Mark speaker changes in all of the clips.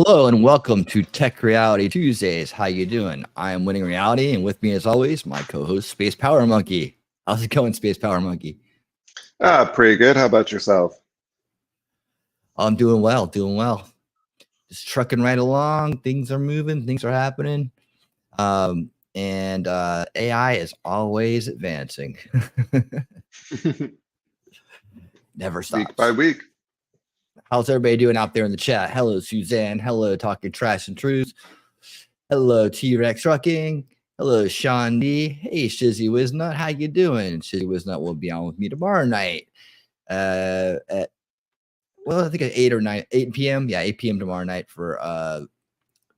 Speaker 1: Hello and welcome to Tech Reality Tuesdays. How you doing? I am Winning Reality, and with me, as always, my co-host SpacePowerMonkey. How's it going, SpacePowerMonkey?
Speaker 2: Pretty good. How about yourself?
Speaker 1: I'm doing well, Just trucking right along. Things are moving. Things are happening. And AI is always advancing. Never stops.
Speaker 2: Week by week.
Speaker 1: How's everybody doing out there in the chat? Hello, Suzanne. Hello, Talking Trash and Truth. Hello, T-Rex Trucking. Hello, Sean D. Hey, Shizzy Wiznut. How you doing? Shizzy Wiznut will be on with me tomorrow night at, I think at 8 p.m. Yeah, 8 p.m. tomorrow night for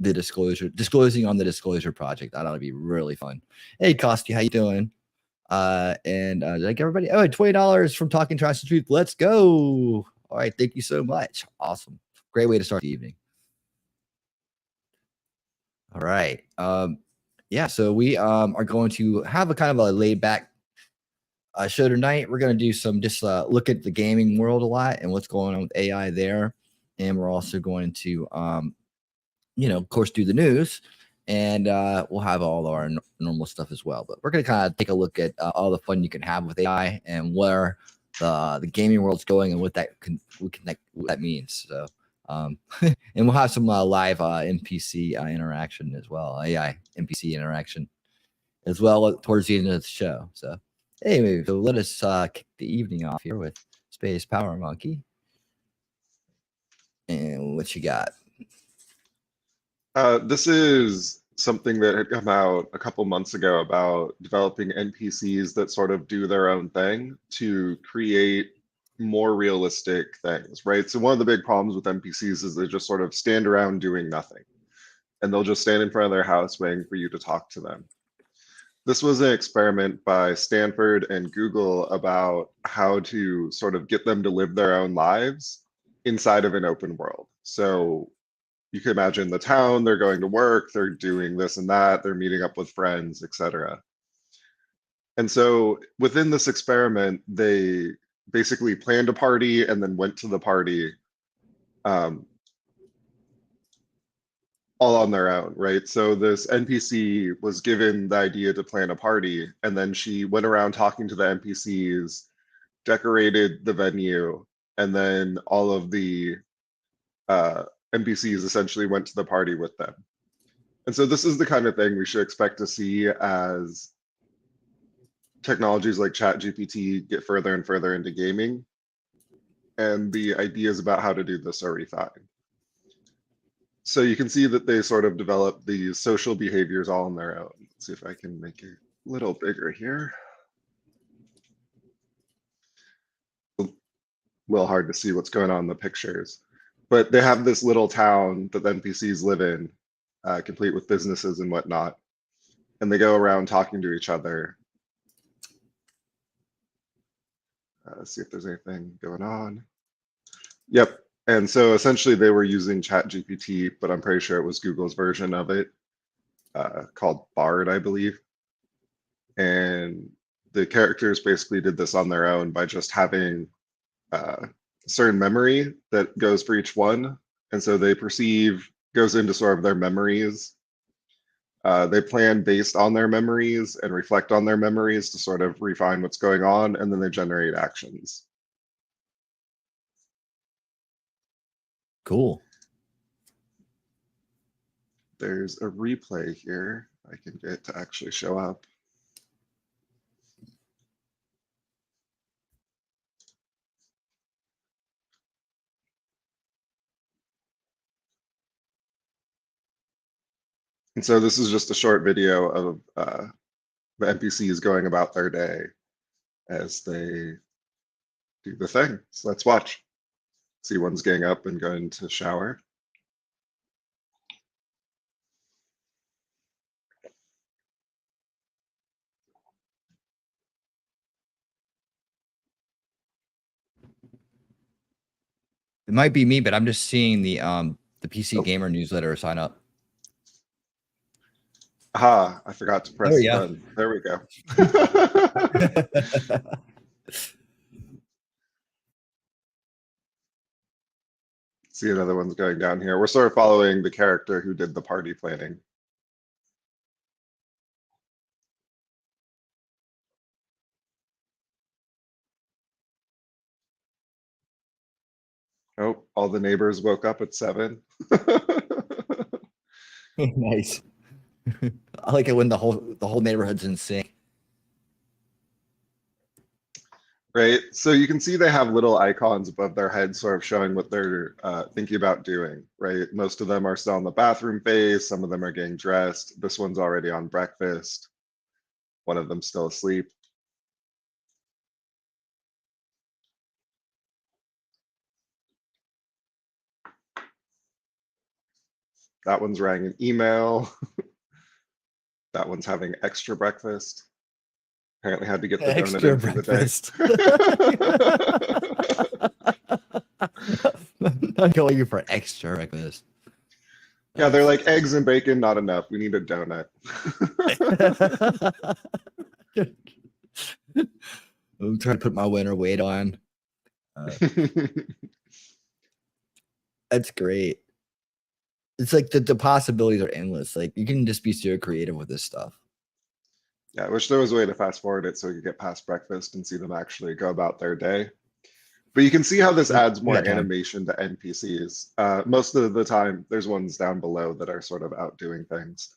Speaker 1: the disclosing on the disclosure project. That ought to be really fun. Hey, Kosti, how you doing? Like everybody, $20 from Talking Trash and Truth. Let's go. All right, thank you so much. Awesome. Great way to start the evening. All right. Yeah, so we are going to have a kind of a laid back show tonight. We're going to do some look at the gaming world a lot and what's going on with AI there. And we're also going to, of course, do the news. And we'll have all our normal stuff as well. But we're going to kind of take a look at all the fun you can have with AI and where the gaming world's going and what that means. So, and we'll have some live NPC interaction as well, AI NPC interaction as well towards the end of the show. So, anyway, so let us kick the evening off here with SpacePowerMonkey. And what you got?
Speaker 2: This is something that had come out a couple months ago about developing NPCs that sort of do their own thing to create more realistic things, right? So one of the big problems with NPCs is they just sort of stand around doing nothing, and they'll just stand in front of their house waiting for you to talk to them. This was an experiment by Stanford and Google about how to sort of get them to live their own lives inside of an open world. So you can imagine the town, they're going to work, they're doing this and that, they're meeting up with friends, etc. And so within this experiment, they basically planned a party and then went to the party all on their own, right? So this NPC was given the idea to plan a party, and then she went around talking to the NPCs, decorated the venue, and then all of the NPCs essentially went to the party with them. And so this is the kind of thing we should expect to see as technologies like ChatGPT get further and further into gaming. And the ideas about how to do this are refined. So you can see that they sort of develop these social behaviors all on their own. Let's see if I can make it a little bigger here. A little hard to see what's going on in the pictures. But they have this little town that the NPCs live in, complete with businesses and whatnot. And they go around talking to each other. Let's see if there's anything going on. Yep. And so essentially they were using ChatGPT, but I'm pretty sure it was Google's version of it, called Bard, I believe. And the characters basically did this on their own by just having certain memory that goes for each one, and so they goes into sort of their memories. They plan based on their memories and reflect on their memories to sort of refine what's going on, and then they generate actions.
Speaker 1: Cool.
Speaker 2: There's a replay here I can get to actually show up. And so this is just a short video of the NPCs going about their day as they do the thing. So let's watch. See, one's getting up and going to shower.
Speaker 1: It might be me, but I'm just seeing the PC Gamer newsletter sign up.
Speaker 2: Aha, I forgot to press the button. There we go. See another one's going down here. We're sort of following the character who did the party planning. Oh, all the neighbors woke up at 7.
Speaker 1: Nice. I like it when the whole neighborhood's in sync.
Speaker 2: Right, so you can see they have little icons above their heads sort of showing what they're thinking about doing, right? Most of them are still in the bathroom phase, some of them are getting dressed. This one's already on breakfast. One of them still asleep. That one's writing an email. That one's having extra breakfast. Apparently had to get the donut
Speaker 1: Extra
Speaker 2: in for the
Speaker 1: breakfast. I'm going for extra breakfast.
Speaker 2: Yeah, they're like eggs and bacon, not enough. We need a donut.
Speaker 1: I'm trying to put my winter weight on. That's great. It's like the possibilities are endless. Like you can just be so creative with this stuff.
Speaker 2: Yeah, I wish there was a way to fast forward it so we could get past breakfast and see them actually go about their day. But you can see how this adds more animation to NPCs. Most of the time, there's ones down below that are sort of out doing things.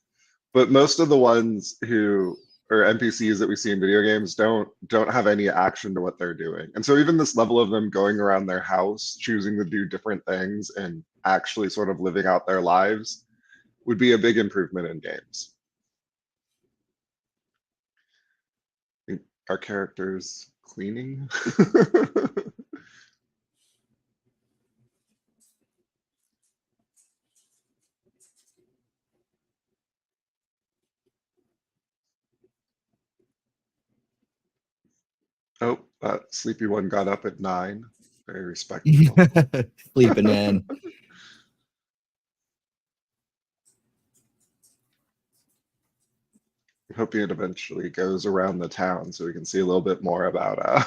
Speaker 2: But most of the ones who or NPCs that we see in video games don't have any action to what they're doing. And so even this level of them going around their house, choosing to do different things and actually sort of living out their lives would be a big improvement in games. I think our characters cleaning. Oh, that sleepy one got up at 9. Very respectable.
Speaker 1: Sleeping in.
Speaker 2: I'm hoping it eventually goes around the town so we can see a little bit more about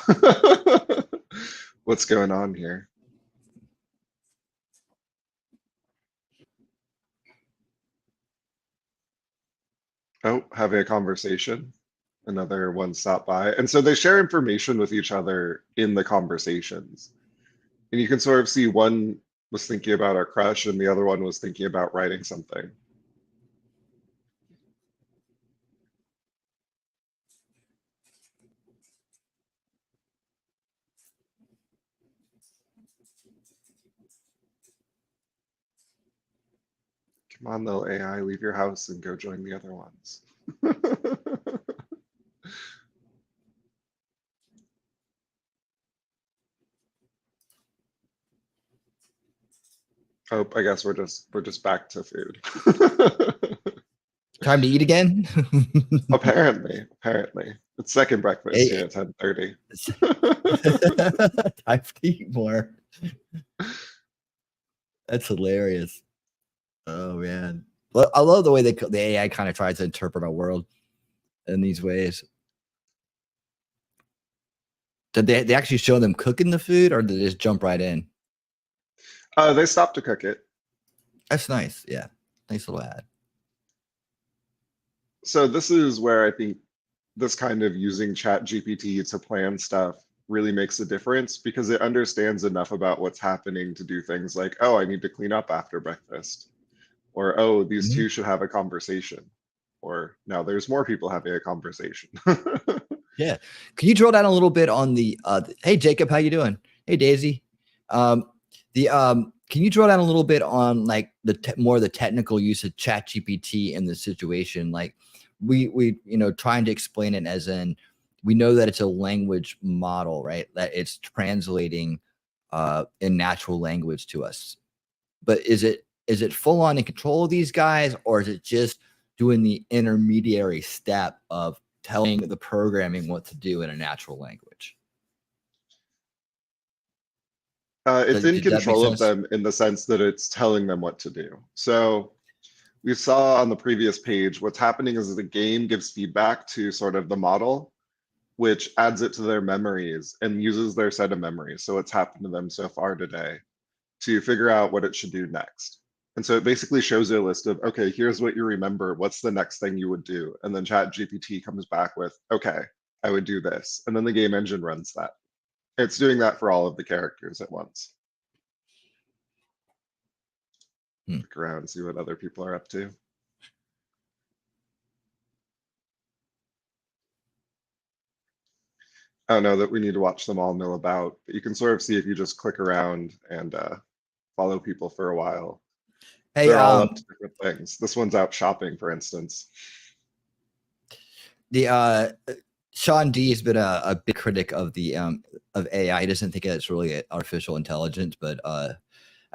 Speaker 2: what's going on here. Oh, having a conversation. Another one stopped by. And so they share information with each other in the conversations. And you can sort of see one was thinking about our crush and the other one was thinking about writing something. Come on, little AI, leave your house and go join the other ones. Oh, I guess we're just back to food.
Speaker 1: Time to eat again?
Speaker 2: Apparently. It's second breakfast
Speaker 1: Hey,
Speaker 2: here at 10:30.
Speaker 1: Time to eat more. That's hilarious. Oh man. Well, I love the way the AI kind of tries to interpret our world in these ways. Did they actually show them cooking the food or did they just jump right in?
Speaker 2: They stopped to cook it.
Speaker 1: That's nice. Yeah. Nice little ad.
Speaker 2: So this is where I think this kind of using Chat GPT to plan stuff really makes a difference because it understands enough about what's happening to do things like, oh, I need to clean up after breakfast. Or, oh, these two should have a conversation. Or now there's more people having a conversation.
Speaker 1: Yeah. Can you drill down a little bit on the hey Jacob, how you doing? Hey Daisy. Can you drill down a little bit on like more of the technical use of Chat GPT in the situation? Like we trying to explain it as in we know that it's a language model, right? That it's translating in natural language to us. But is it full on in control of these guys, or is it just doing the intermediary step of telling the programming what to do in a natural language?
Speaker 2: It's in
Speaker 1: Did that make
Speaker 2: control of
Speaker 1: sense?
Speaker 2: them in the sense that it's telling them what to do. So we saw on the previous page, what's happening is the game gives feedback to sort of the model, which adds it to their memories and uses their set of memories. So what's happened to them so far today. to figure out what it should do next. And so it basically shows you a list of, okay, here's what you remember. What's the next thing you would do? And then ChatGPT comes back with, okay, I would do this. And then the game engine runs that. It's doing that for all of the characters at once. Look around and see what other people are up to. I don't know that we need to watch them all mill about, but you can sort of see if you just click around and follow people for a while.
Speaker 1: Hey,
Speaker 2: they're all up to different things. This one's out shopping, for instance.
Speaker 1: The Sean D has been a big critic of the of AI. He doesn't think it's really artificial intelligence, but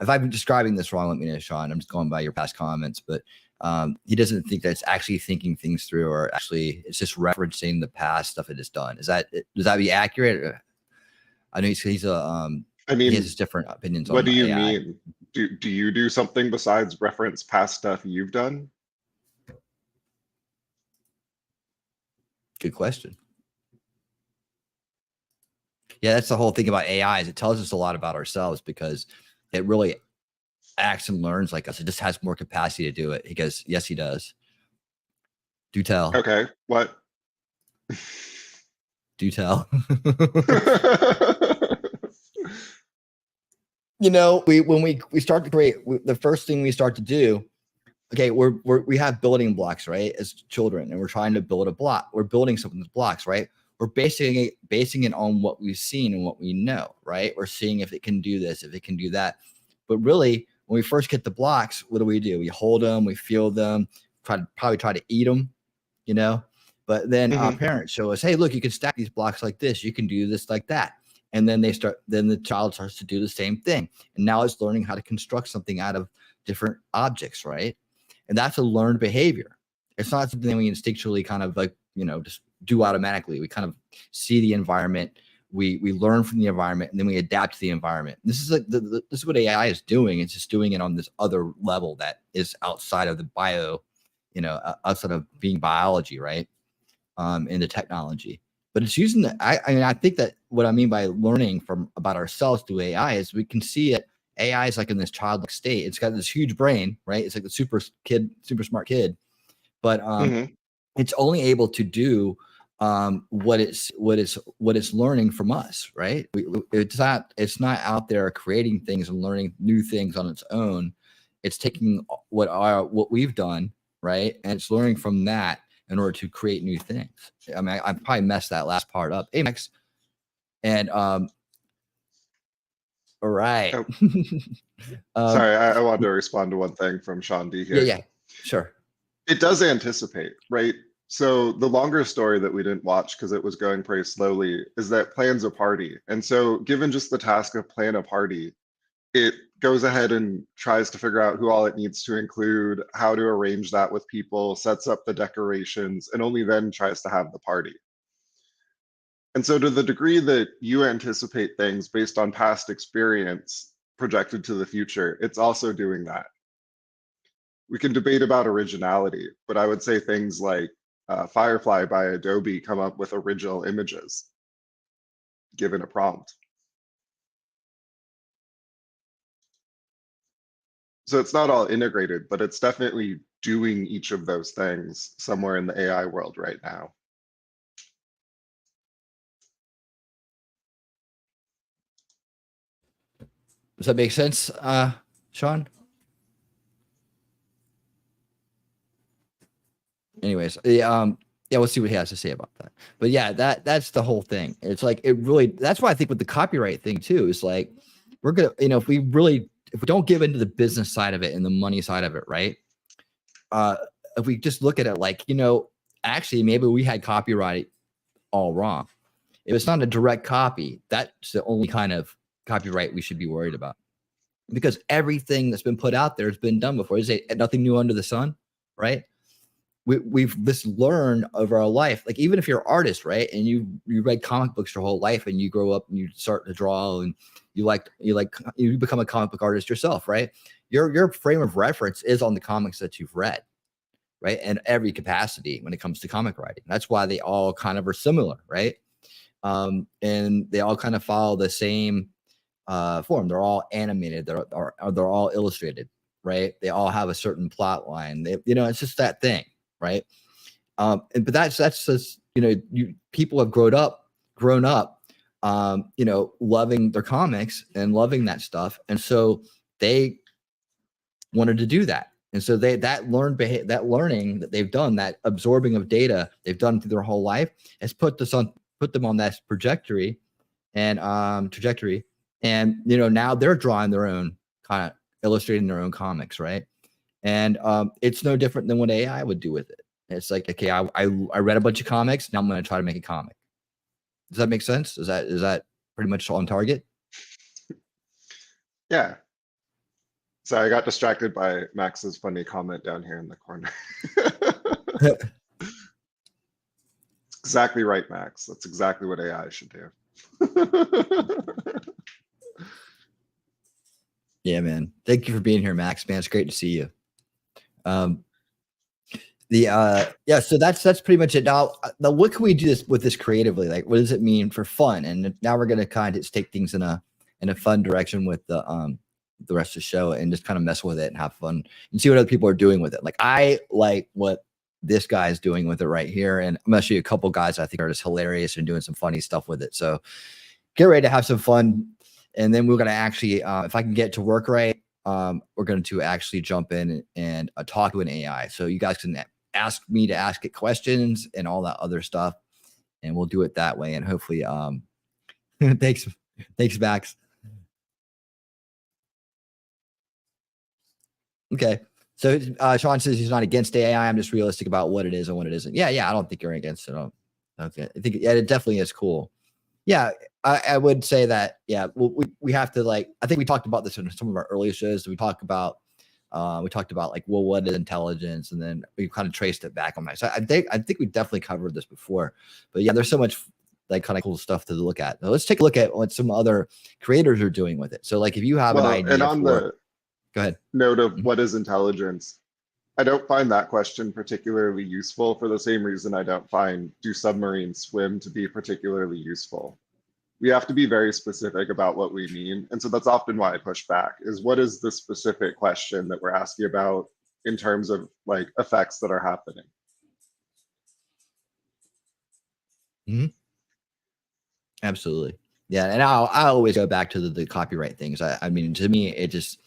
Speaker 1: if I'm describing this wrong, let me know, Sean. I'm just going by your past comments, but he doesn't think that it's actually thinking things through, or actually it's just referencing the past stuff it has done. Does that be accurate? I know he's a
Speaker 2: I mean,
Speaker 1: he has different opinions on
Speaker 2: what do you
Speaker 1: AI.
Speaker 2: mean? Do you do something besides reference past stuff you've done?
Speaker 1: Good question. Yeah, that's the whole thing about AI, is it tells us a lot about ourselves because it really acts and learns like us. It just has more capacity to do it. He goes, yes, he does. Do tell.
Speaker 2: Okay, what?
Speaker 1: Do tell. You know, when we start to create, the first thing we start to do, okay, we have building blocks, right, as children, and we're trying to build a block. We're building something with blocks, right? We're basing it on what we've seen and what we know, right? We're seeing if it can do this, if it can do that. But really, when we first get the blocks, what do? We hold them, we feel them, probably try to eat them, you know. But then our parents show us, hey, look, you can stack these blocks like this. You can do this like that. And then then the child starts to do the same thing. And now it's learning how to construct something out of different objects, right? And that's a learned behavior. It's not something we instinctually kind of like, you know, just do automatically. We kind of see the environment, we learn from the environment, and then we adapt to the environment. This is like this is what AI is doing. It's just doing it on this other level that is outside of the outside of being biology, right? In the technology. But it's using I think that what I mean by learning about ourselves through AI is we can see it. AI is like in this childlike state. It's got this huge brain, right? It's like the super smart kid, but it's only able to do what it's learning from us, right? It's not out there creating things and learning new things on its own. It's taking what we've done, right, and it's learning from that in order to create new things. I mean, I probably messed that last part up. Hey, Max. And all right.
Speaker 2: Oh. Sorry, I wanted to respond to one thing from Sean D here.
Speaker 1: Yeah, sure.
Speaker 2: It does anticipate, right? So the longer story that we didn't watch because it was going pretty slowly is that plans a party. And so given just the task of plan a party, it goes ahead and tries to figure out who all it needs to include, how to arrange that with people, sets up the decorations, and only then tries to have the party. And so to the degree that you anticipate things based on past experience projected to the future, it's also doing that. We can debate about originality, but I would say things like Firefly by Adobe come up with original images given a prompt. So it's not all integrated, but it's definitely doing each of those things somewhere in the AI world right now.
Speaker 1: Does that make sense, Sean? Anyways, yeah, we'll see what he has to say about that. But yeah, that's the whole thing. It's like that's why I think with the copyright thing too, is like we're gonna, if we don't give into the business side of it and the money side of it, right? If we just look at it like, actually maybe we had copyright all wrong. If it's not a direct copy, that's the only kind of copyright we should be worried about. Because everything that's been put out there has been done before. There's nothing new under the sun, right? We've just learned over our life. Like even if you're an artist, right, and you read comic books your whole life, and you grow up and you start to draw, and you become a comic book artist yourself, right? Your frame of reference is on the comics that you've read, right? And every capacity when it comes to comic writing. That's why they all kind of are similar, right? And they all kind of follow the same form. They're all animated. They're all illustrated, right? They all have a certain plot line. It's just that thing, right? But that's just, people have grown up, loving their comics and loving that stuff, and so they wanted to do that. And so that learning that they've done, that absorbing of data they've done through their whole life, has put them on that trajectory, and now they're drawing their own, kind of illustrating their own comics, right? And it's no different than what AI would do with it. It's like, okay, I read a bunch of comics, now I'm going to try to make a comic. Does that make sense? Is that pretty much on target?
Speaker 2: Yeah. So I got distracted by Max's funny comment down here in the corner. Exactly right, Max. That's exactly what AI should do.
Speaker 1: Yeah, man. Thank you for being here, Max. Man, it's great to see you. So that's pretty much it. Now, what can we do with this creatively? Like, what does it mean for fun? And now we're gonna kind of take things in a fun direction with the rest of the show, and just kind of mess with it and have fun and see what other people are doing with it. Like, I like what this guy is doing with it right here, and I'm gonna show you a couple guys I think are just hilarious and doing some funny stuff with it. So get ready to have some fun, and then we're gonna actually, if I can get to work right, we're going to actually jump in and talk to an AI. So you guys can ask me to ask it questions and all that other stuff, and we'll do it that way. And hopefully, thanks, Max. Okay. So Sean says he's not against AI. I'm just realistic about what it is and what it isn't. Yeah. I don't think you're against it. I think it definitely is cool. Yeah, I would say that. Yeah, we have to, like, I think we talked about this in some of our earlier shows. We talked about like, well, what is intelligence, and then we kind of traced it back on that. So I think we definitely covered this before, but yeah, there's so much like kind of cool stuff to look at. So let's take a look at what some other creators are doing with it. So like, if you have an idea,
Speaker 2: and on the
Speaker 1: go ahead.
Speaker 2: Note of what is intelligence, I don't find that question particularly useful for the same reason I don't find do submarines swim to be particularly useful. We have to be very specific about what we mean. And so that's often why I push back, is what is the specific question that we're asking about in terms of like effects that are happening?
Speaker 1: Mm-hmm. Absolutely. Yeah. And I always go back to the copyright things. I mean, to me, it just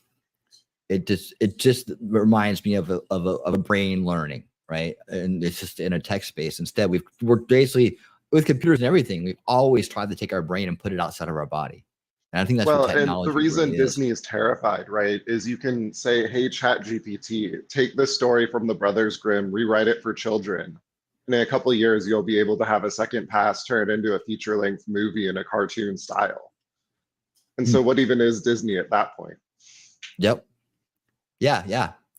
Speaker 1: reminds me of a brain learning, right? And it's just in a text space. Instead, we're basically, with computers and everything, we've always tried to take our brain and put it outside of our body. And I think that's what technology.
Speaker 2: And the reason
Speaker 1: really
Speaker 2: Disney is terrified, right, is you can say, hey, ChatGPT, take this story from the Brothers Grimm, rewrite it for children. And in a couple of years, you'll be able to have a second pass turn into a feature-length movie in a cartoon style. And so what even is Disney at that point?
Speaker 1: Yep. Yeah.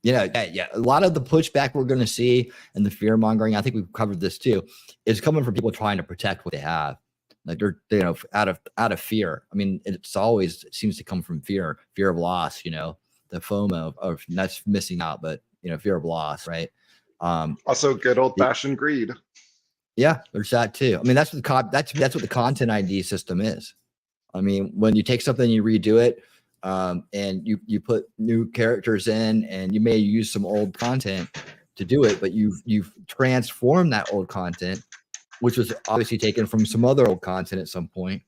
Speaker 1: A lot of the pushback we're going to see and the fear mongering, I think we've covered this too, is coming from people trying to protect what they have. Like, they're, out of fear. I mean, it seems to come from fear of loss, the FOMO of not missing out, but, fear of loss, right?
Speaker 2: Also good old fashioned greed.
Speaker 1: Yeah, there's that too. I mean, that's what the content ID system is. I mean, when you take something, you redo it, and you put new characters in, and you may use some old content to do it, but you've transformed that old content, which was obviously taken from some other old content at some point,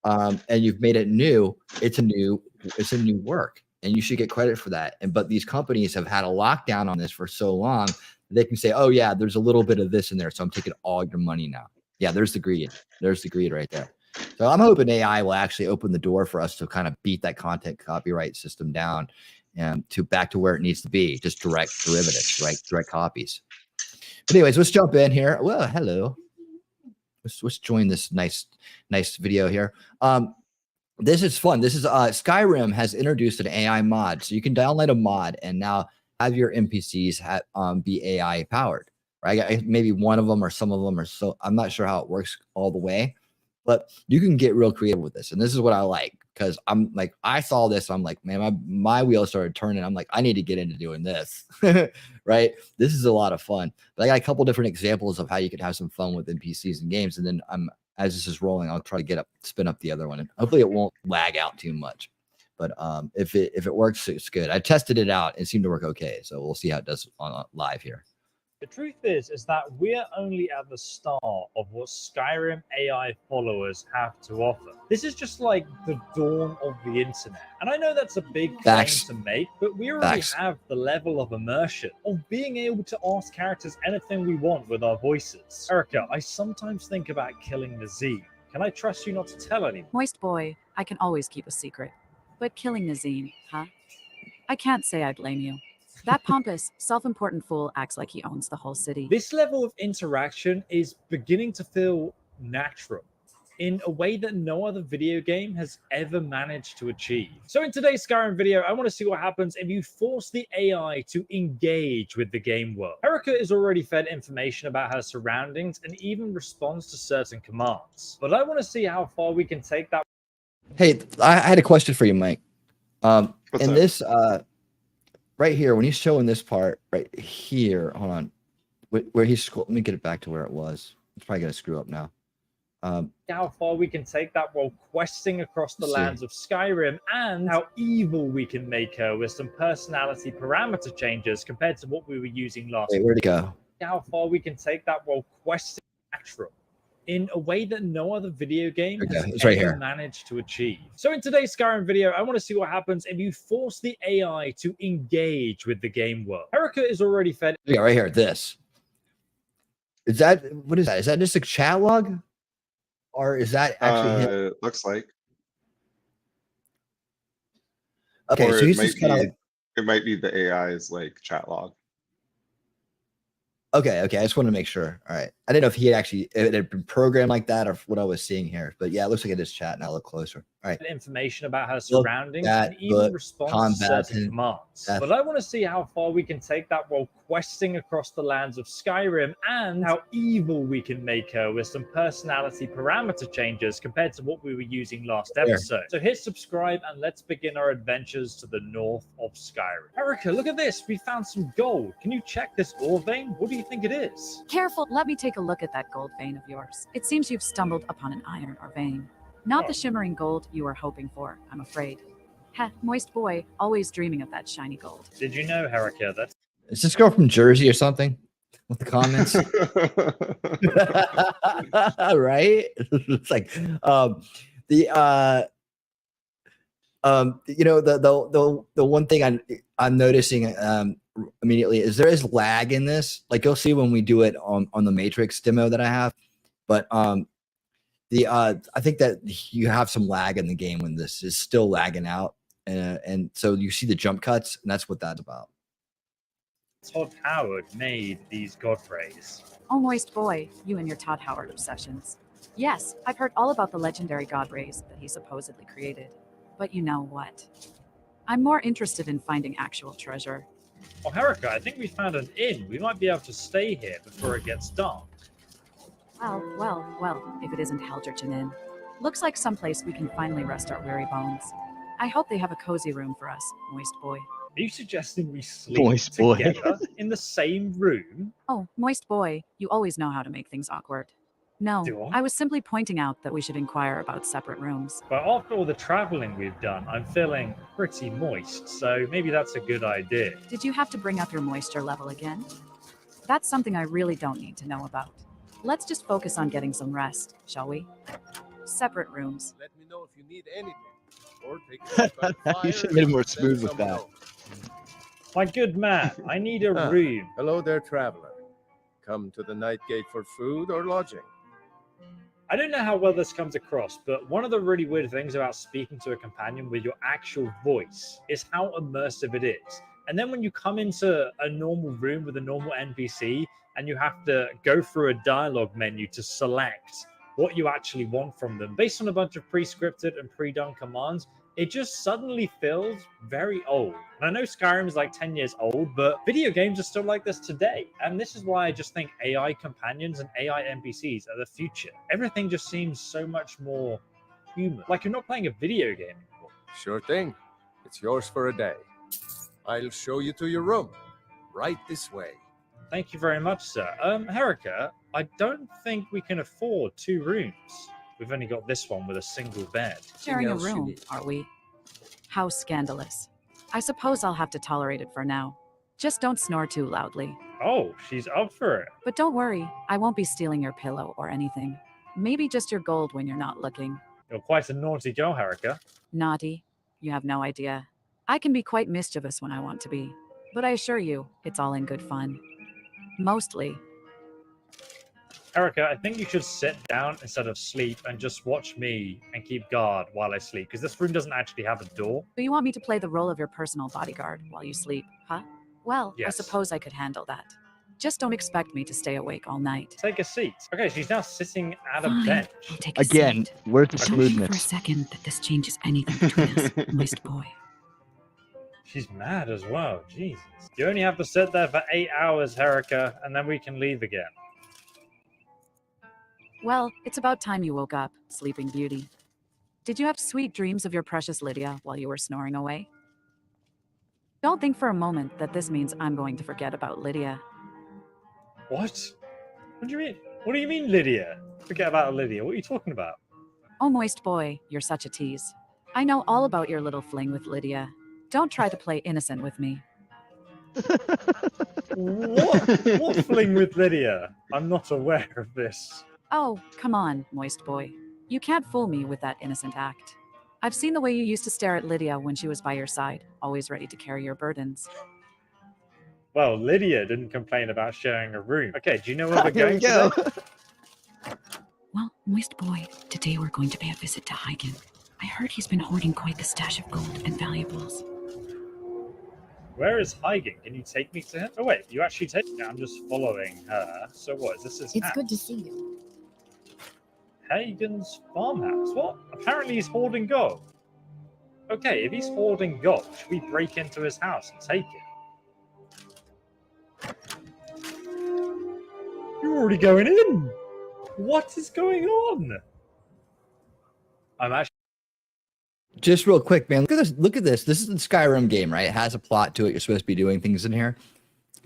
Speaker 1: and you've made it new. It's a new work, and you should get credit for that. But these companies have had a lockdown on this for so long, they can say, oh yeah, there's a little bit of this in there, so I'm taking all your money now. Yeah, there's the greed right there. So I'm hoping AI will actually open the door for us to kind of beat that content copyright system down, and back to where it needs to be, just direct derivatives, right? Direct copies. But anyways, let's jump in here. Well, hello. Let's join this nice video here. This is fun. This is Skyrim has introduced an AI mod, so you can download a mod and now have your NPCs be AI powered. Right? Maybe one of them or some of them are. So I'm not sure how it works all the way, but you can get real creative with this. And this is what I like, because I'm like, I saw this, I'm like, man, my wheels started turning. I'm like, I need to get into doing this. Right? This is a lot of fun. But I got a couple different examples of how you could have some fun with NPCs and games. And then I'm as this is rolling, I'll try to spin up the other one, and hopefully it won't lag out too much. But if it works, it's good. I tested it out; it seemed to work okay. So we'll see how it does on live here.
Speaker 3: The truth is that we're only at the start of what Skyrim AI followers have to offer. This is just like the dawn of the internet. And I know that's a big claim to make, but we already have the level of immersion of being able to ask characters anything we want with our voices. Erica, I sometimes think about killing Nazim. Can I trust you not to tell anyone?
Speaker 4: Moist boy, I can always keep a secret. But killing Nazim, huh? I can't say I blame you. That pompous, self-important fool acts like he owns the whole city.
Speaker 3: This level of interaction is beginning to feel natural in a way that no other video game has ever managed to achieve. So in today's Skyrim video, I want to see what happens if you force the AI to engage with the game world. Erica is already fed information about her surroundings and even responds to certain commands. But I want to see how far we can take that.
Speaker 1: Hey, I had a question for you, Mike.
Speaker 2: What's
Speaker 1: this right here, when he's showing this part right here, hold on, where he's let me get it back to where it was. It's probably gonna screw up now.
Speaker 3: How far we can take that while questing across the lands of Skyrim, and how evil we can make her with some personality parameter changes compared to what we were using last.
Speaker 1: Wait, where'd it go?
Speaker 3: How far we can take that while questing natural in a way that no other video game has ever managed to achieve. So in today's Skyrim video, I want to see what happens if you force the AI to engage with the game world. Erica is already fed.
Speaker 1: Yeah, right here. This is that. What is that? Is that just a chat log, or is that actually?
Speaker 2: Looks like.
Speaker 1: Okay,
Speaker 2: or
Speaker 1: so he's just kind of.
Speaker 2: It might be the AI's like chat log.
Speaker 1: Okay. I just want to make sure. All right. I didn't know if he had it had been programmed like that or what I was seeing here. But yeah, it looks like it is chat. Now look closer. All right.
Speaker 3: Information about her surroundings and even response to certain commands. But I want to see how far we can take that while questing across the lands of Skyrim, and how evil we can make her with some personality parameter changes compared to what we were using last episode. So hit subscribe and let's begin our adventures to the north of Skyrim. Erica, look at this. We found some gold. Can you check this ore vein? What do you think it is?
Speaker 4: Careful, let me take a look at that gold vein of yours. It seems you've stumbled upon an iron ore vein. Not the shimmering gold you were hoping for, I'm afraid. Heh, moist boy, always dreaming of that shiny gold.
Speaker 3: Did you know, Erica, that
Speaker 1: is this girl from Jersey or something? With the comments, right? It's like you know, the one thing I'm noticing immediately is there is lag in this. Like you'll see when we do it on the Matrix demo that I have, but I think that you have some lag in the game when this is still lagging out, and so you see the jump cuts, and that's what that's about.
Speaker 3: Todd Howard made these god rays.
Speaker 4: Oh, moist boy, you and your Todd Howard obsessions. Yes, I've heard all about the legendary god rays that he supposedly created. But you know what? I'm more interested in finding actual treasure.
Speaker 3: Oh, Erica, I think we found an inn. We might be able to stay here before it gets dark.
Speaker 4: Well, if it isn't Haldrichin Inn. Looks like someplace we can finally rest our weary bones. I hope they have a cozy room for us, moist boy.
Speaker 3: Are you suggesting we sleep together in the same room?
Speaker 4: Oh, moist boy, you always know how to make things awkward. No, I was simply pointing out that we should inquire about separate rooms.
Speaker 3: But after all the traveling we've done, I'm feeling pretty moist, so maybe that's a good idea.
Speaker 4: Did you have to bring up your moisture level again? That's something I really don't need to know about. Let's just focus on getting some rest, shall we? Separate rooms.
Speaker 5: Let me know if you need anything. Or take
Speaker 6: You should have been more smooth with that.
Speaker 3: My good man, I need a room.
Speaker 5: Hello there, traveler. Come to the Night Gate for food or lodging?
Speaker 3: I don't know how well this comes across, but one of the really weird things about speaking to a companion with your actual voice is how immersive it is. And then when you come into a normal room with a normal NPC and you have to go through a dialogue menu to select what you actually want from them based on a bunch of pre-scripted and pre-done commands, it just suddenly feels very old. And I know Skyrim is like 10 years old, but video games are still like this today. And this is why I just think AI companions and AI NPCs are the future. Everything just seems so much more human. Like you're not playing a video game anymore.
Speaker 5: Sure thing. It's yours for a day. I'll show you to your room. Right this way.
Speaker 3: Thank you very much, sir. Erica, I don't think we can afford 2 rooms. We've only got this one with a single bed.
Speaker 4: Sharing a
Speaker 5: else you
Speaker 4: room,
Speaker 5: need.
Speaker 4: are we? How scandalous. I suppose I'll have to tolerate it for now. Just don't snore too loudly.
Speaker 3: Oh, she's up for it.
Speaker 4: But don't worry, I won't be stealing your pillow or anything. Maybe just your gold when you're not looking.
Speaker 3: You're quite a naughty girl, Harika.
Speaker 4: Naughty? You have no idea. I can be quite mischievous when I want to be. But I assure you, it's all in good fun. Mostly.
Speaker 3: Harika, I think you should sit down instead of sleep and just watch me and keep guard while I sleep, because this room doesn't actually have a door.
Speaker 4: Do you want me to play the role of your personal bodyguard while you sleep, huh? Well,
Speaker 3: Yes.
Speaker 4: I suppose I could handle that. Just don't expect me to stay awake all night.
Speaker 3: Take a seat. Okay, she's now sitting at a
Speaker 4: Fine,
Speaker 3: bench.
Speaker 4: I'll take a
Speaker 1: Again,
Speaker 4: seat.
Speaker 1: where's the
Speaker 4: Don't think for a
Speaker 1: smoothness?
Speaker 4: second that this changes anything between us, moist boy.
Speaker 3: She's mad as well. Jesus. You only have to sit there for 8 hours, Harika, and then we can leave again.
Speaker 4: Well, it's about time you woke up, Sleeping Beauty. Did you have sweet dreams of your precious Lydia while you were snoring away? Don't think for a moment that this means I'm going to forget about Lydia.
Speaker 3: What? What do you mean? What do you mean, Lydia? Forget about Lydia. What are you talking about?
Speaker 4: Oh, moist boy, you're such a tease. I know all about your little fling with Lydia. Don't try to play innocent with me.
Speaker 3: What? What fling with Lydia? I'm not aware of this.
Speaker 4: Oh, come on, moist boy. You can't fool me with that innocent act. I've seen the way you used to stare at Lydia when she was by your side, always ready to carry your burdens.
Speaker 3: Well, Lydia didn't complain about sharing a room. Okay, do you know where we're
Speaker 1: Here we
Speaker 3: going
Speaker 1: go.
Speaker 3: today?
Speaker 4: Well, moist boy, today we're going to pay a visit to Huygen. I heard he's been hoarding quite the stash of gold and valuables.
Speaker 3: Where is Huygen? Can you take me to him? Oh wait, you actually take me. I'm just following her. So what, is this his
Speaker 6: It's
Speaker 3: house?
Speaker 6: good to see you.
Speaker 3: Hagen's farmhouse. What? Apparently he's hoarding gold. Okay, if he's hoarding gold, should we break into his house and take it? You're already going in. What is going on? I'm actually.
Speaker 1: Just real quick, man. Look at this. Look at this. This is the Skyrim game, right? It has a plot to it. You're supposed to be doing things in here.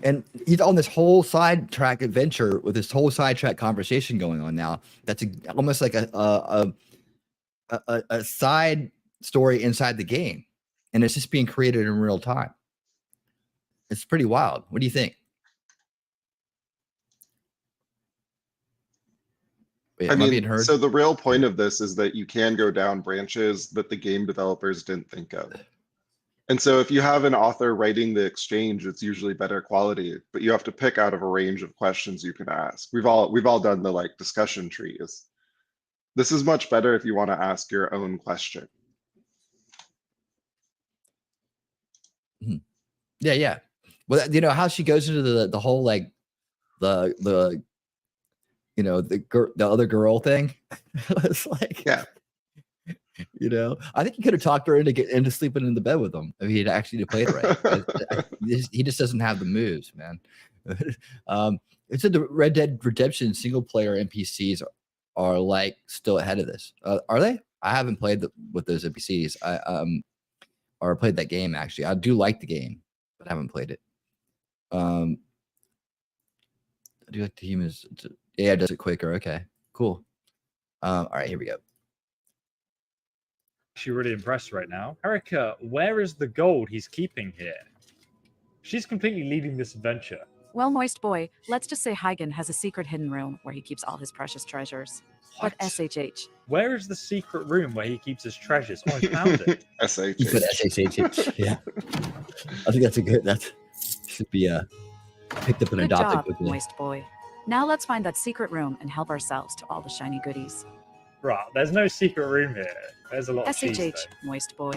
Speaker 1: And he's on this whole sidetrack adventure with this whole sidetrack conversation going on now. That's almost like a side story inside the game. And it's just being created in real time. It's pretty wild. What do you think? Wait,
Speaker 2: I
Speaker 1: am I being
Speaker 2: mean,
Speaker 1: heard?
Speaker 2: so the real point of this is that you can go down branches that the game developers didn't think of. And so if you have an author writing the exchange, it's usually better quality, but you have to pick out of a range of questions you can ask. We've all done the like discussion trees. This is much better if you want to ask your own question.
Speaker 1: Yeah, yeah. Well, you know how she goes into the whole like the you know the other girl thing. It's like,
Speaker 2: Yeah.
Speaker 1: you know, I think he could have talked her into sleeping in the bed with him if he had actually played it right. He just doesn't have the moves, man. It said the Red Dead Redemption single player NPCs are like still ahead of this. Are they? I haven't played with those NPCs. Or played that game actually. I do like the game, but I haven't played it. I do like the humans. Yeah, it does it quicker. Okay, cool. All right, here we go.
Speaker 3: Actually really impressed right now. Erica, where is the gold he's keeping here? She's completely leading this adventure.
Speaker 4: Well, moist boy, let's just say Huygen has a secret hidden room where he keeps all his precious treasures.
Speaker 3: What?
Speaker 4: But SHH.
Speaker 3: Where is the secret room where he keeps his treasures? Oh, I found it.
Speaker 1: You put
Speaker 2: SHH.
Speaker 1: SHH. Yeah, I think that's a good. That should be picked up and
Speaker 4: Good
Speaker 1: adopted
Speaker 4: job,
Speaker 1: quickly.
Speaker 4: moist boy. Now let's find that secret room and help ourselves to all the shiny goodies.
Speaker 3: Right, there's no secret room here. There's a lot of cheese,
Speaker 4: SHH,
Speaker 3: though.
Speaker 4: moist boy.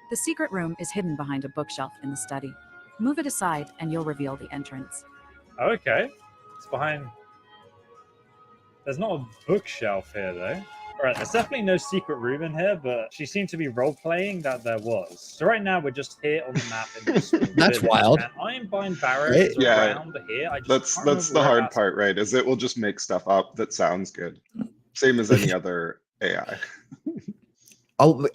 Speaker 4: The secret room is hidden behind a bookshelf in the study. Move it aside and you'll reveal the entrance.
Speaker 3: Oh, okay. It's behind... There's not a bookshelf here, though. Alright, there's definitely no secret room in here, but she seemed to be role-playing that there was. So right now, we're just here on the map in this
Speaker 1: That's
Speaker 3: village,
Speaker 1: wild.
Speaker 3: and I am buying barrels
Speaker 2: Yeah.
Speaker 3: around here. I just
Speaker 2: That's
Speaker 3: can't
Speaker 2: the
Speaker 3: remember
Speaker 2: hard
Speaker 3: whereabouts.
Speaker 2: part, right? Is it will just make stuff up that sounds good. Same as any other AI.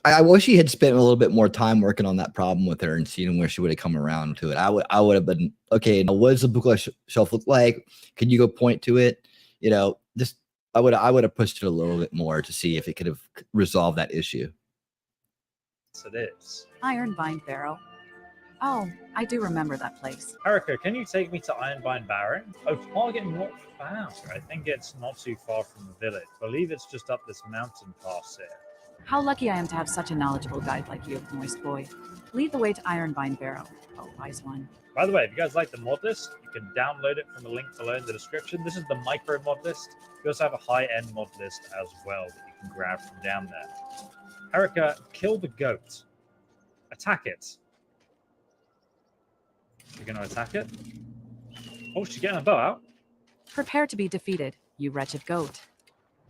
Speaker 1: I wish he had spent a little bit more time working on that problem with her and seeing where she would have come around to it. I would have been okay. Now, what does the bookshelf look like? Can you go point to it? just I would have pushed it a little bit more to see if it could have resolved that issue.
Speaker 3: Yes, it is.
Speaker 4: Ironbind Barrow. Oh, I do remember that place.
Speaker 3: Erica, can you take me to Ironbind Barrow? Oh, target not found. I think it's not too far from the village. I believe it's just up this mountain pass here.
Speaker 4: How lucky I am to have such a knowledgeable guide like you, Moist Boy. Lead the way to Ironbind Barrow. Oh, wise one.
Speaker 3: By the way, if you guys like the mod list, you can download it from the link below in the description. This is the micro mod list. We also have a high-end mod list as well that you can grab from down there. Erica, kill the goat. Attack it. You're going to attack it? Oh, she's getting a bow out.
Speaker 4: Prepare to be defeated, you wretched goat.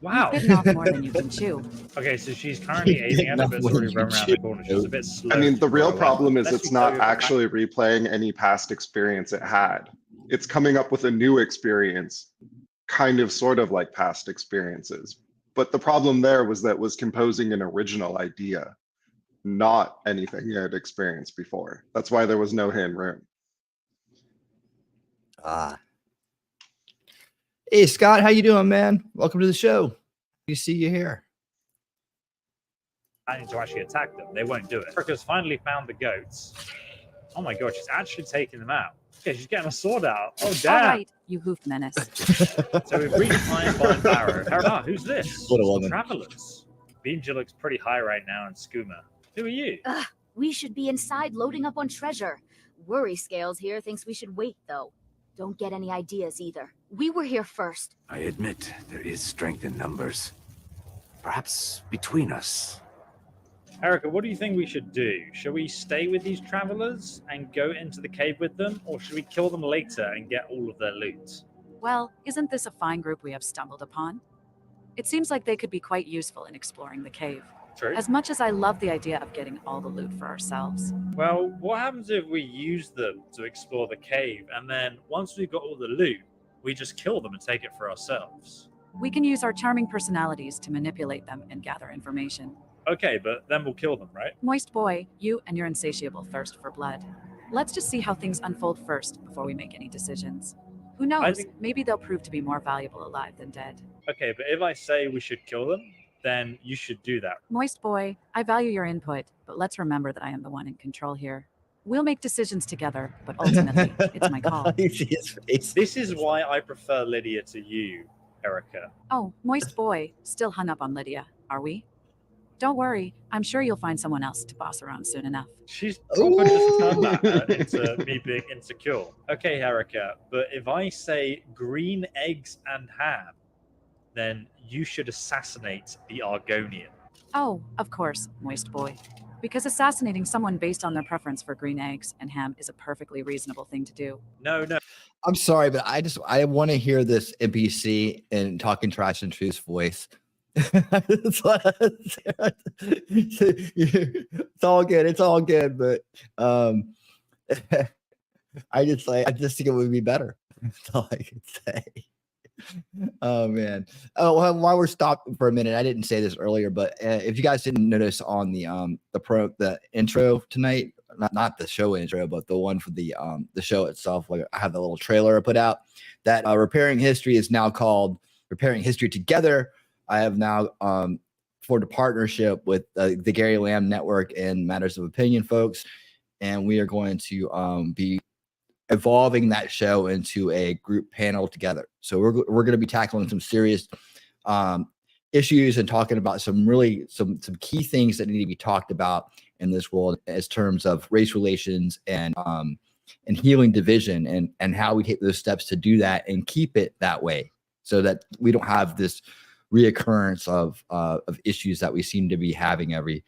Speaker 3: Wow.
Speaker 4: You've bitten off more than you can chew.
Speaker 3: Okay, so she's currently aiming at it, but it's already running around the corner. She's a bit slow.
Speaker 2: I mean, the real
Speaker 3: to
Speaker 2: problem is
Speaker 3: Let's
Speaker 2: it's
Speaker 3: just
Speaker 2: not
Speaker 3: go
Speaker 2: actually replaying any past experience it had. It's coming up with a new experience, kind of sort of like past experiences. But the problem there was that it was composing an original idea, not anything you had experienced before. That's why there was no hidden room.
Speaker 1: Hey Scott, how you doing, man? Welcome to the show. You see you here.
Speaker 3: I need to actually attack them. They won't do it. Erica's finally found the goats. Oh my god, she's actually taking them out. Okay, she's getting a sword out. Oh, damn.
Speaker 4: All right, you hoofed menace.
Speaker 3: So we've reached Ironbind Barrow. Who's this?
Speaker 1: What a woman.
Speaker 3: Travelers. Beanja looks pretty high right now in Skooma. Who are you?
Speaker 6: We should be inside loading up on treasure. Worry Scales here thinks we should wait, though. Don't get any ideas either. We were here first.
Speaker 7: I admit there is strength in numbers. Perhaps between us.
Speaker 3: Erica, what do you think we should do? Should we stay with these travelers and go into the cave with them, or should we kill them later and get all of their loot?
Speaker 4: Well, isn't this a fine group we have stumbled upon? It seems like they could be quite useful in exploring the cave.
Speaker 3: True.
Speaker 4: As much as I love the idea of getting all the loot for ourselves.
Speaker 3: Well, what happens if we use them to explore the cave, and then once we've got all the loot, we just kill them and take it for ourselves?
Speaker 4: We can use our charming personalities to manipulate them and gather information.
Speaker 3: Okay, but then we'll kill them, right?
Speaker 4: Moist Boy, you and your insatiable thirst for blood. Let's just see how things unfold first before we make any decisions. Who knows? Maybe they'll prove to be more valuable alive than dead.
Speaker 3: Okay, but if I say we should kill them, then you should do that.
Speaker 4: Moist Boy, I value your input, but let's remember that I am the one in control here. We'll make decisions together, but ultimately, it's my call.
Speaker 1: You see his face.
Speaker 3: This is why I prefer Lydia to you, Erica.
Speaker 4: Oh, Moist Boy, still hung up on Lydia, are we? Don't worry, I'm sure you'll find someone else to boss around soon enough.
Speaker 3: She's proper just turned that into me being insecure. Okay, Erica, but if I say green eggs and ham, then you should assassinate the Argonian.
Speaker 4: Oh, of course, Moist Boy. Because assassinating someone based on their preference for green eggs and ham is a perfectly reasonable thing to do.
Speaker 3: No.
Speaker 1: I'm sorry, but I want to hear this NPC and talking trash in Truth's voice. It's all good. It's all good, but I just think it would be better. That's all I can say. Oh man. Oh, well, while we're stopped for a minute, I didn't say this earlier, but if you guys didn't notice on the intro tonight, not the show intro, but the one for the show itself, like I have the little trailer I put out, that Repairing History is now called Repairing History Together. I have now formed a partnership with the Gary Lamb Network and Matters of Opinion folks, and we are going to be evolving that show into a group panel together. So we're going to be tackling some serious issues and talking about some key things that need to be talked about in this world as terms of race relations and healing division and how we take those steps to do that and keep it that way so that we don't have this reoccurrence of issues that we seem to be having every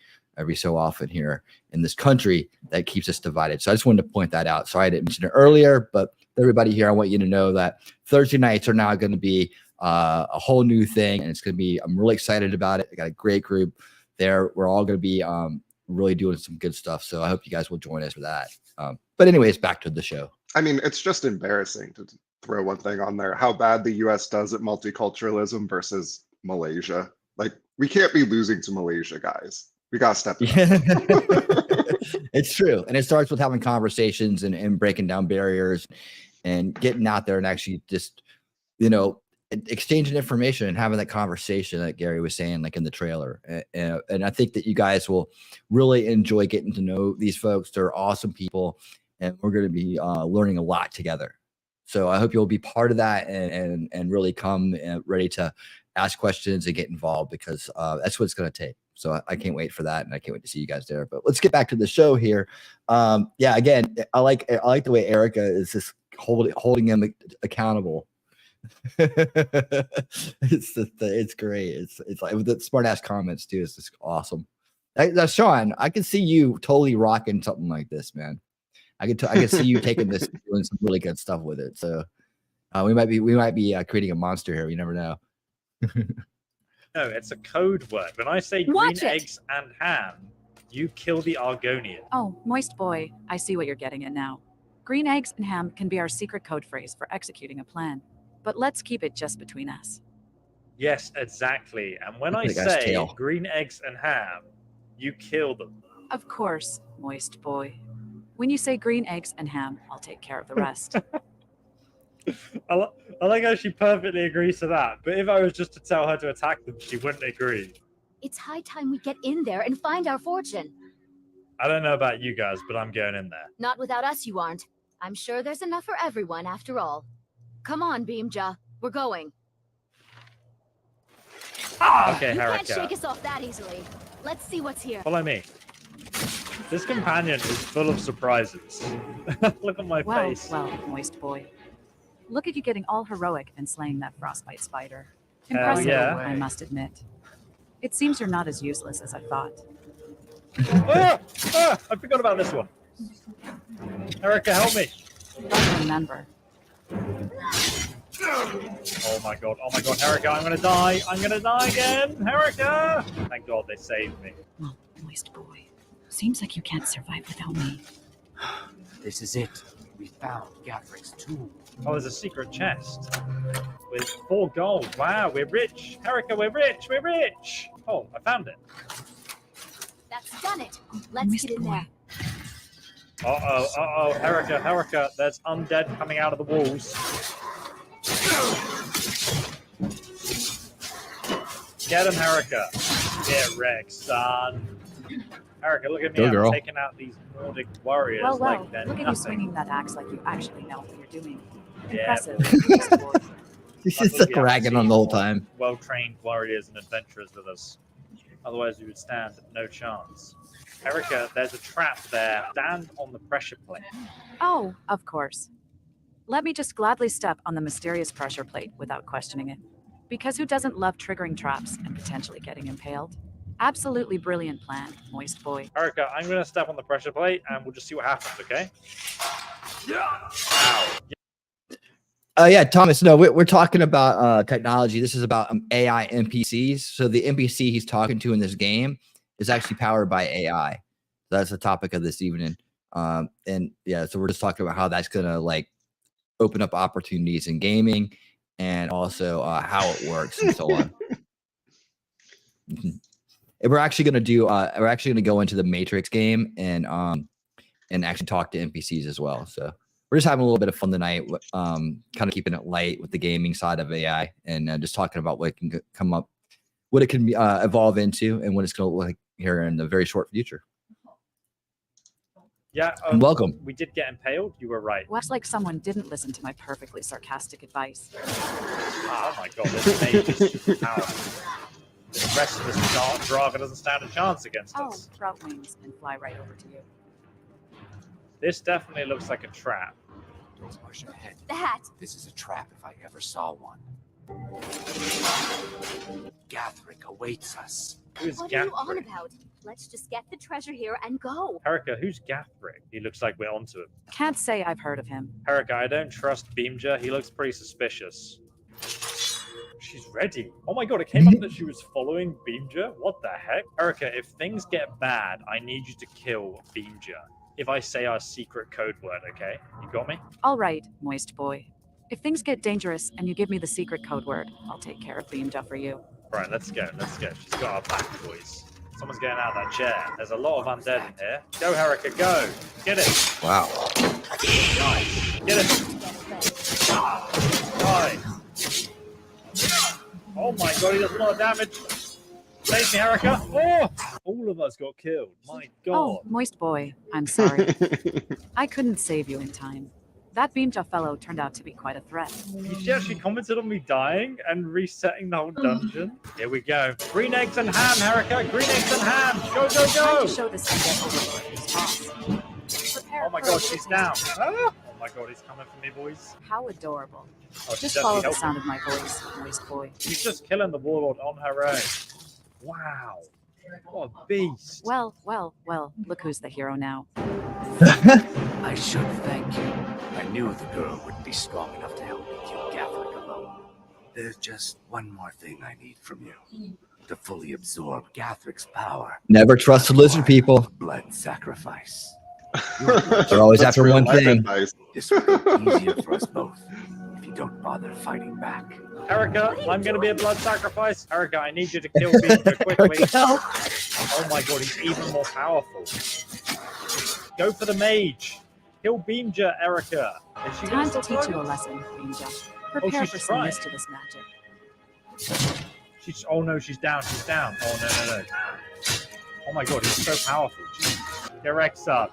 Speaker 1: so often here in this country that keeps us divided. So I just wanted to point that out. Sorry I didn't mention it earlier, but everybody here, I want you to know that Thursday nights are now going to be a whole new thing, and it's going to be, I'm really excited about it. I got a great group there. We're all going to be really doing some good stuff. So I hope you guys will join us for that. But anyways, back to the show.
Speaker 2: I mean, it's just embarrassing to throw one thing on there, how bad the US does at multiculturalism versus Malaysia. Like, we can't be losing to Malaysia, guys. We got to step it up.
Speaker 1: It's true. And it starts with having conversations and breaking down barriers and getting out there and actually just, exchanging information and having that conversation that Gary was saying, like in the trailer. And I think that you guys will really enjoy getting to know these folks. They're awesome people, and we're going to be learning a lot together. So I hope you'll be part of that and really come ready to ask questions and get involved, because that's what it's going to take. So I can't wait for that, and I can't wait to see you guys there. But let's get back to the show here. Yeah, again, I like the way Erica is just holding him accountable. It's great. It's like with the smart ass comments too. It's just awesome. Sean, I can see you totally rocking something like this, man. I can see you taking this, doing some really good stuff with it. So we might be creating a monster here. You never know.
Speaker 3: No, it's a code word. When I say green eggs and ham, you kill the Argonian.
Speaker 4: Oh, moist boy, I see what you're getting at now. Green eggs and ham can be our secret code phrase for executing a plan. But let's keep it just between us.
Speaker 3: Yes, exactly. And when I say green eggs and ham, you kill them.
Speaker 4: Of course, moist boy. When you say green eggs and ham, I'll take care of the rest.
Speaker 3: I like how she perfectly agrees to that. But if I was just to tell her to attack them, she wouldn't agree.
Speaker 6: It's high time we get in there and find our fortune.
Speaker 3: I don't know about you guys, but I'm going in there.
Speaker 6: Not without us, you aren't. I'm sure there's enough for everyone after all. Come on, Beamja. We're going.
Speaker 3: Okay,
Speaker 6: you
Speaker 3: Harika.
Speaker 6: Can't shake us off that easily. Let's see what's here.
Speaker 3: Follow me. This companion is full of surprises. Look at my face.
Speaker 4: Well, moist boy. Look at you getting all heroic and slaying that frostbite spider.
Speaker 3: Hell
Speaker 4: Impressive,
Speaker 3: yeah.
Speaker 4: I must admit. It seems you're not as useless as I thought.
Speaker 3: I forgot about this one. Erica, help me.
Speaker 4: Don't remember.
Speaker 3: Oh my god, Erica, I'm gonna die again, Erica! Thank god they saved me.
Speaker 4: Well, moist boy, seems like you can't survive without me.
Speaker 7: This is it. We found Gathrick's tomb.
Speaker 3: Oh, there's a secret chest with 4 gold. Wow, we're rich. Erica, we're rich. Oh, I found it.
Speaker 6: That's done it. Let's get in there.
Speaker 3: Uh-oh, Erica, there's undead coming out of the walls. Get him, Erica. Get wrecked, son. Erica, look at me. I'm taking out these Nordic warriors like they're
Speaker 4: look at
Speaker 3: nothing.
Speaker 4: you swinging that axe like you actually know what you're doing.
Speaker 3: Yeah.
Speaker 4: Impressive.
Speaker 1: She's just ragging on the whole time.
Speaker 3: Well-trained warriors and adventurers with us. Otherwise, we would stand no chance. Erica, there's a trap there. Stand on the pressure plate.
Speaker 4: Oh, of course. Let me just gladly step on the mysterious pressure plate without questioning it. Because who doesn't love triggering traps and potentially getting impaled? Absolutely brilliant plan, moist boy.
Speaker 3: Erica, I'm going to step on the pressure plate and we'll just see what happens, okay? Yeah. Ow.
Speaker 1: Yeah, Thomas, no, we're talking about technology. This is about AI NPCs. So the NPC he's talking to in this game is actually powered by AI. That's the topic of this evening. And yeah, so we're just talking about how that's going to like open up opportunities in gaming and also how it works and so on. And we're actually going to go into the Matrix game and actually talk to NPCs as well. So we're just having a little bit of fun tonight, kind of keeping it light with the gaming side of AI and just talking about what can come up, what it can evolve into, and what it's going to look like here in the very short future.
Speaker 3: Yeah,
Speaker 1: welcome.
Speaker 3: We did get impaled. You were right.
Speaker 4: Looks like someone didn't listen to my perfectly sarcastic advice.
Speaker 3: Oh my god, this mage is super powerful. The rest of this Draga doesn't stand a chance against us.
Speaker 4: Sprout wings and fly right over to you.
Speaker 3: This definitely looks like a trap.
Speaker 7: Don't push ahead.
Speaker 6: That.
Speaker 7: This is a trap if I ever saw one. Gathrick awaits us.
Speaker 3: Who's
Speaker 6: What
Speaker 3: Gathrick?
Speaker 6: are you on about? Let's just get the treasure here and go.
Speaker 3: Erica, who's Gathrick? He looks like we're onto him.
Speaker 4: Can't say I've heard of him.
Speaker 3: Erica, I don't trust Beamja. He looks pretty suspicious. She's ready. Oh my god, it came up that she was following Beamja? What the heck? Erica, if things get bad, I need you to kill Beamja. If I say our secret code word, okay? You got me?
Speaker 4: All right, moist boy. If things get dangerous and you give me the secret code word, I'll take care of Beamja for you.
Speaker 3: All right, let's go. She's got our back, boys. Someone's getting out of that chair. There's a lot of undead in here. Go, Erica, go. Get it.
Speaker 1: Wow.
Speaker 3: Nice. Get it. Nice. Oh my god, he does a lot of damage. Save me, Erica. Oh, all of us got killed. My god.
Speaker 4: Oh, moist boy, I'm sorry. I couldn't save you in time. That Beamja fellow turned out to be quite a threat.
Speaker 3: She actually commented on me dying and resetting the whole dungeon. Here we go. Green eggs and ham, Erica. Green eggs and ham. Go, go,
Speaker 4: Time
Speaker 3: go.
Speaker 4: to show this Undead Overlord who's boss. Prepare
Speaker 3: Oh my
Speaker 4: for
Speaker 3: god,
Speaker 4: a
Speaker 3: she's
Speaker 4: business
Speaker 3: down.
Speaker 4: test.
Speaker 3: Ah! Oh my god, he's coming for me, boys.
Speaker 4: How adorable.
Speaker 3: Oh, she's
Speaker 4: Just follow
Speaker 3: definitely
Speaker 4: the sound of my voice, moist boy.
Speaker 3: She's just killing the warlord on her own. Wow. What a beast.
Speaker 4: Well, well, well, look who's the hero now.
Speaker 7: I should thank you. I knew the girl wouldn't be strong enough to help me kill Catholic alone. There's just one more thing I need from you. To fully absorb Gathric's power.
Speaker 1: Never trust the lizard people.
Speaker 7: Blood sacrifice.
Speaker 1: They're always
Speaker 2: That's
Speaker 1: after
Speaker 2: real
Speaker 1: one
Speaker 2: life
Speaker 1: thing.
Speaker 2: advice.
Speaker 7: This will be easier for us both if you don't bother fighting back.
Speaker 3: Erica, I'm going to be a blood sacrifice. Erica, I need you to kill Beamja quickly. Oh my god, he's even more powerful. Go for the mage. Kill Beamja, Erica. Is she
Speaker 4: Time
Speaker 3: gonna
Speaker 4: to teach
Speaker 3: still
Speaker 4: you a
Speaker 3: try?
Speaker 4: lesson, Beamja. Prepare
Speaker 3: she's
Speaker 4: for some
Speaker 3: trying.
Speaker 4: mischievous magic.
Speaker 3: Oh no, she's down. She's down. Oh no, no, no. Oh my god, he's so powerful. Jeez. Get Rex up.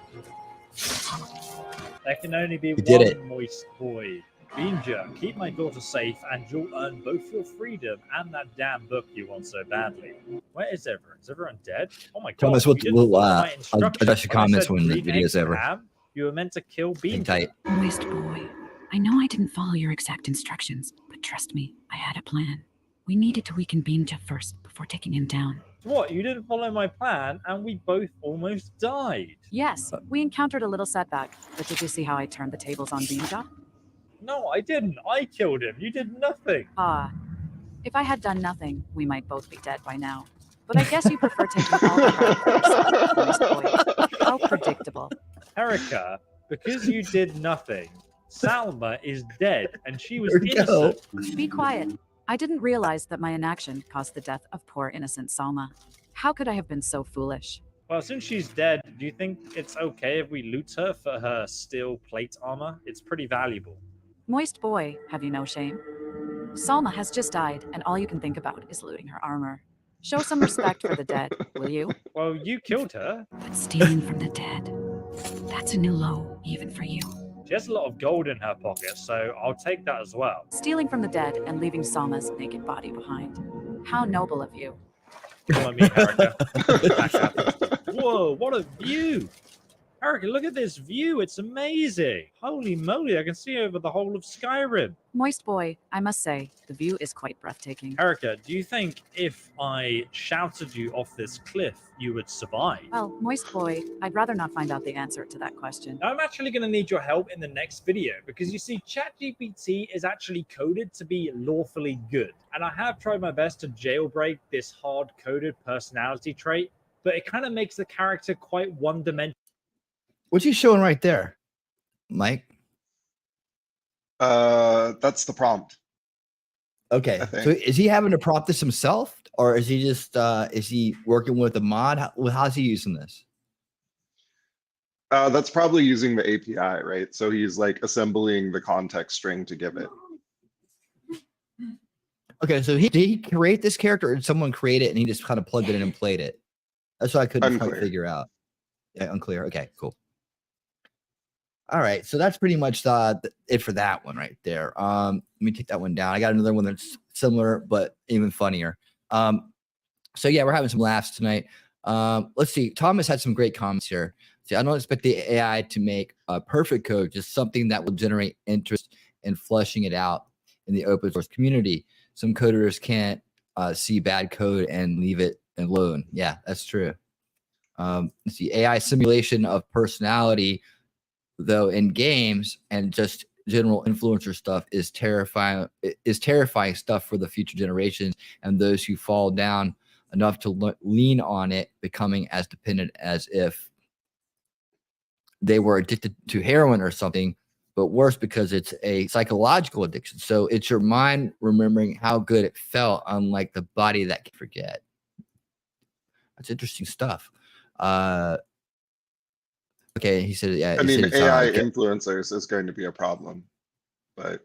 Speaker 3: There can only be
Speaker 1: did
Speaker 3: one
Speaker 1: it.
Speaker 3: moist boy. Beamja, keep my daughter safe and you'll earn both your freedom and that damn book you want so badly. Where is everyone? Is everyone dead? Oh my god.
Speaker 1: Tell us what
Speaker 3: you
Speaker 1: we'll,
Speaker 3: didn't follow my
Speaker 1: I'll
Speaker 3: instructions.
Speaker 1: address your
Speaker 3: When I
Speaker 1: comments
Speaker 3: said
Speaker 1: when the
Speaker 3: green
Speaker 1: video's
Speaker 3: eggs and
Speaker 1: over.
Speaker 3: ham, you were meant to kill
Speaker 1: Hang
Speaker 3: Beamja.
Speaker 1: tight.
Speaker 4: Moist boy, I know I didn't follow your exact instructions, but trust me, I had a plan. We needed to weaken Beamja first before taking him down.
Speaker 3: What? You didn't follow my plan and we both almost died.
Speaker 4: Yes, we encountered a little setback, but did you see how I turned the tables on Beamja?
Speaker 3: No, I didn't. I killed him. You did nothing.
Speaker 4: Ah, if I had done nothing, we might both be dead by now. But I guess you prefer taking all the credit for yourself, moist boy. How predictable.
Speaker 3: Erica, because you did nothing, Salma is dead and she was
Speaker 1: There we go.
Speaker 3: innocent.
Speaker 4: Be quiet. I didn't realize that my inaction caused the death of poor innocent Salma. How could I have been so foolish?
Speaker 3: Well, since she's dead, do you think it's okay if we loot her for her steel plate armor? It's pretty valuable.
Speaker 4: Moist boy, have you no shame? Salma has just died, and all you can think about is looting her armor. Show some respect for the dead, will you?
Speaker 3: Well, you killed her.
Speaker 4: But stealing from the dead, that's a new low, even for you.
Speaker 3: She has a lot of gold in her pocket, so I'll take that as well.
Speaker 4: Stealing from the dead and leaving Salma's naked body behind. How noble of you.
Speaker 3: Come on, me, Erica. Back up. Whoa, what a view! Erica, look at this view. It's amazing. Holy moly, I can see over the whole of Skyrim.
Speaker 4: Moist boy, I must say, the view is quite breathtaking.
Speaker 3: Erica, do you think if I shouted you off this cliff, you would survive?
Speaker 4: Well, moist boy, I'd rather not find out the answer to that question.
Speaker 3: I'm actually going to need your help in the next video because you see, ChatGPT is actually coded to be lawfully good. And I have tried my best to jailbreak this hard-coded personality trait, but it kind of makes the character quite one-dimensional.
Speaker 1: What's he showing right there, Mike?
Speaker 2: That's the prompt.
Speaker 1: Okay,
Speaker 2: I think.
Speaker 1: so is he having to prompt this himself, or is he just is he working with a mod? How's he using this?
Speaker 2: That's probably using the API, right? So he's like assembling the context string to give it.
Speaker 1: Okay, so did he create this character, or did someone create it and he just kind of plugged it in and played it? That's what I couldn't quite
Speaker 2: Unclear.
Speaker 1: figure out. Yeah, unclear. Okay, cool. All right, so that's pretty much it for that one right there. Let me take that one down. I got another one that's similar but even funnier. So yeah, we're having some laughs tonight. Let's see. Thomas had some great comments here. See, I don't expect the AI to make a perfect code, just something that will generate interest in fleshing it out in the open source community. Some coders can't see bad code and leave it alone. Yeah, that's true. Let's see. AI simulation of personality, though, in games and just general influencer stuff is terrifying stuff for the future generations and those who fall down enough to lean on it, becoming as dependent as if they were addicted to heroin or something, but worse because it's a psychological addiction. So it's your mind remembering how good it felt, unlike the body that can forget. That's interesting stuff. Okay, he said, yeah.
Speaker 2: I mean,
Speaker 1: said
Speaker 2: AI influencers is going to be a problem, but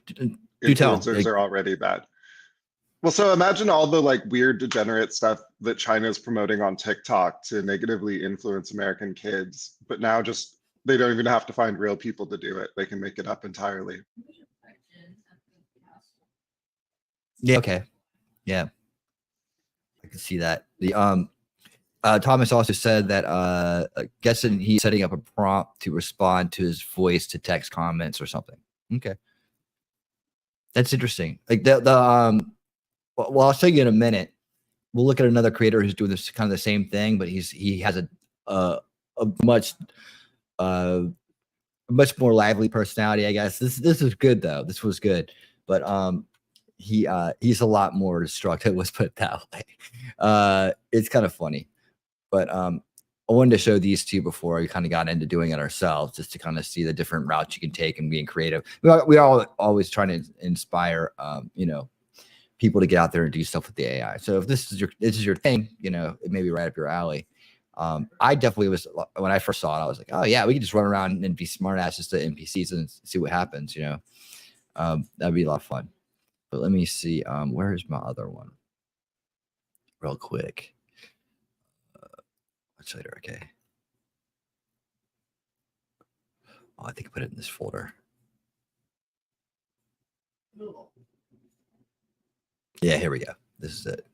Speaker 1: do tell.
Speaker 2: influencers are already bad. Well, so imagine all the like weird degenerate stuff that China's promoting on TikTok to negatively influence American kids, but now just they don't even have to find real people to do it. They can make it up entirely.
Speaker 1: Yeah. Okay. Yeah. I can see that. The Thomas also said that guessing he's setting up a prompt to respond to his voice to text comments or something. Okay. That's interesting. Like well, I'll show you in a minute. We'll look at another creator who's doing this kind of the same thing, but he has a much more lively personality, I guess. This is good though. This was good, but he's a lot more destructive. Let's put it that way. It's kind of funny, but I wanted to show these two before we kind of got into doing it ourselves, just to kind of see the different routes you can take and being creative. We are always trying to inspire, people to get out there and do stuff with the AI. So if this is your thing, it may be right up your alley. I definitely was, when I first saw it, I was like, oh yeah, we can just run around and be smart asses to NPCs and see what happens. That'd be a lot of fun. But let me see. Where is my other one? Real quick. Much later. Okay. Oh, I think I put it in this folder. Yeah, here we go. This is it.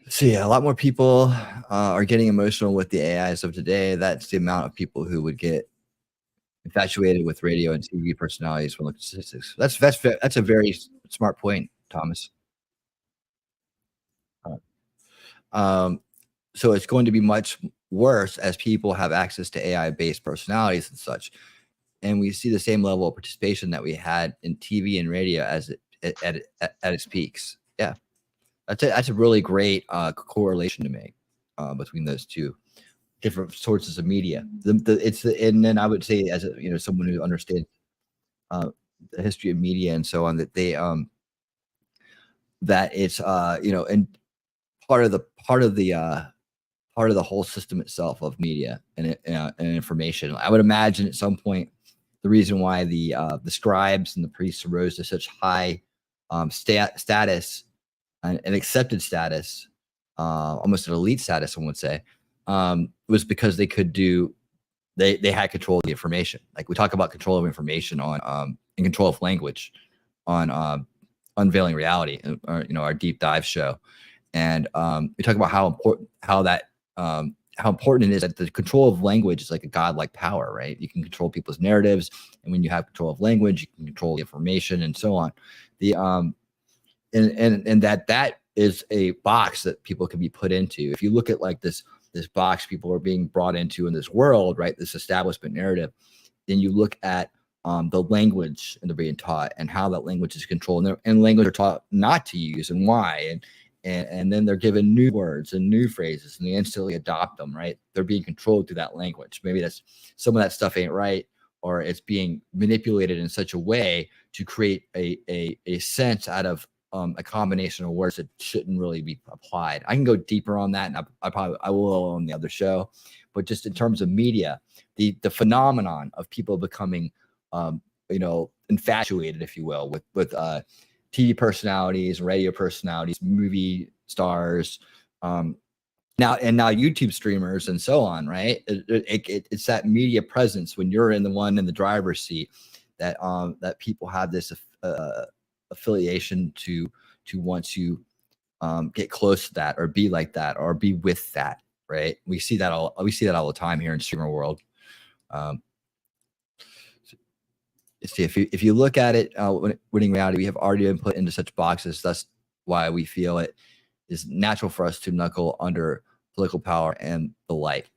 Speaker 1: So yeah, a lot more people are getting emotional with the AIs of today. That's the amount of people who would get infatuated with radio and TV personalities from looking at statistics. That's a very smart point, Thomas. So it's going to be much worse as people have access to AI-based personalities and such. And we see the same level of participation that we had in TV and radio as at its peaks. Yeah, that's a really great correlation to make between those two different sources of media. And then I would say, as someone who understands the history of media and so on, that they that it's and part of the whole system itself of media and information. I would imagine at some point the reason why the scribes and the priests rose to such high status and accepted status, almost an elite status, one would say, was because they could they had control of the information. Like we talk about control of information on and control of language on Unveiling Reality, our deep dive show. And we talk about how important it is that the control of language is like a godlike power, right? You can control people's narratives, and when you have control of language, you can control the information and so on. And that is a box that people can be put into. If you look at like this box people are being brought into in this world, right? This establishment narrative, then you look at the language and they're being taught and how that language is controlled, and language are taught not to use and why, and then they're given new words and new phrases and they instantly adopt them, right? They're being controlled through that language. Maybe that's some of that stuff ain't right, or it's being manipulated in such a way to create a sense out of a combination of words that shouldn't really be applied. I can go deeper on that, and I will on the other show. But just in terms of media, the phenomenon of people becoming infatuated, if you will, with TV personalities, radio personalities, movie stars, now YouTube streamers and so on, right? It's that media presence when you're in the driver's seat that people have this affiliation to want to get close to that or be like that or be with that, right? We see that all the time here in streamer world. See, if you look at it, winning reality, we have already been put into such boxes. That's why we feel it is natural for us to knuckle under political power and the like.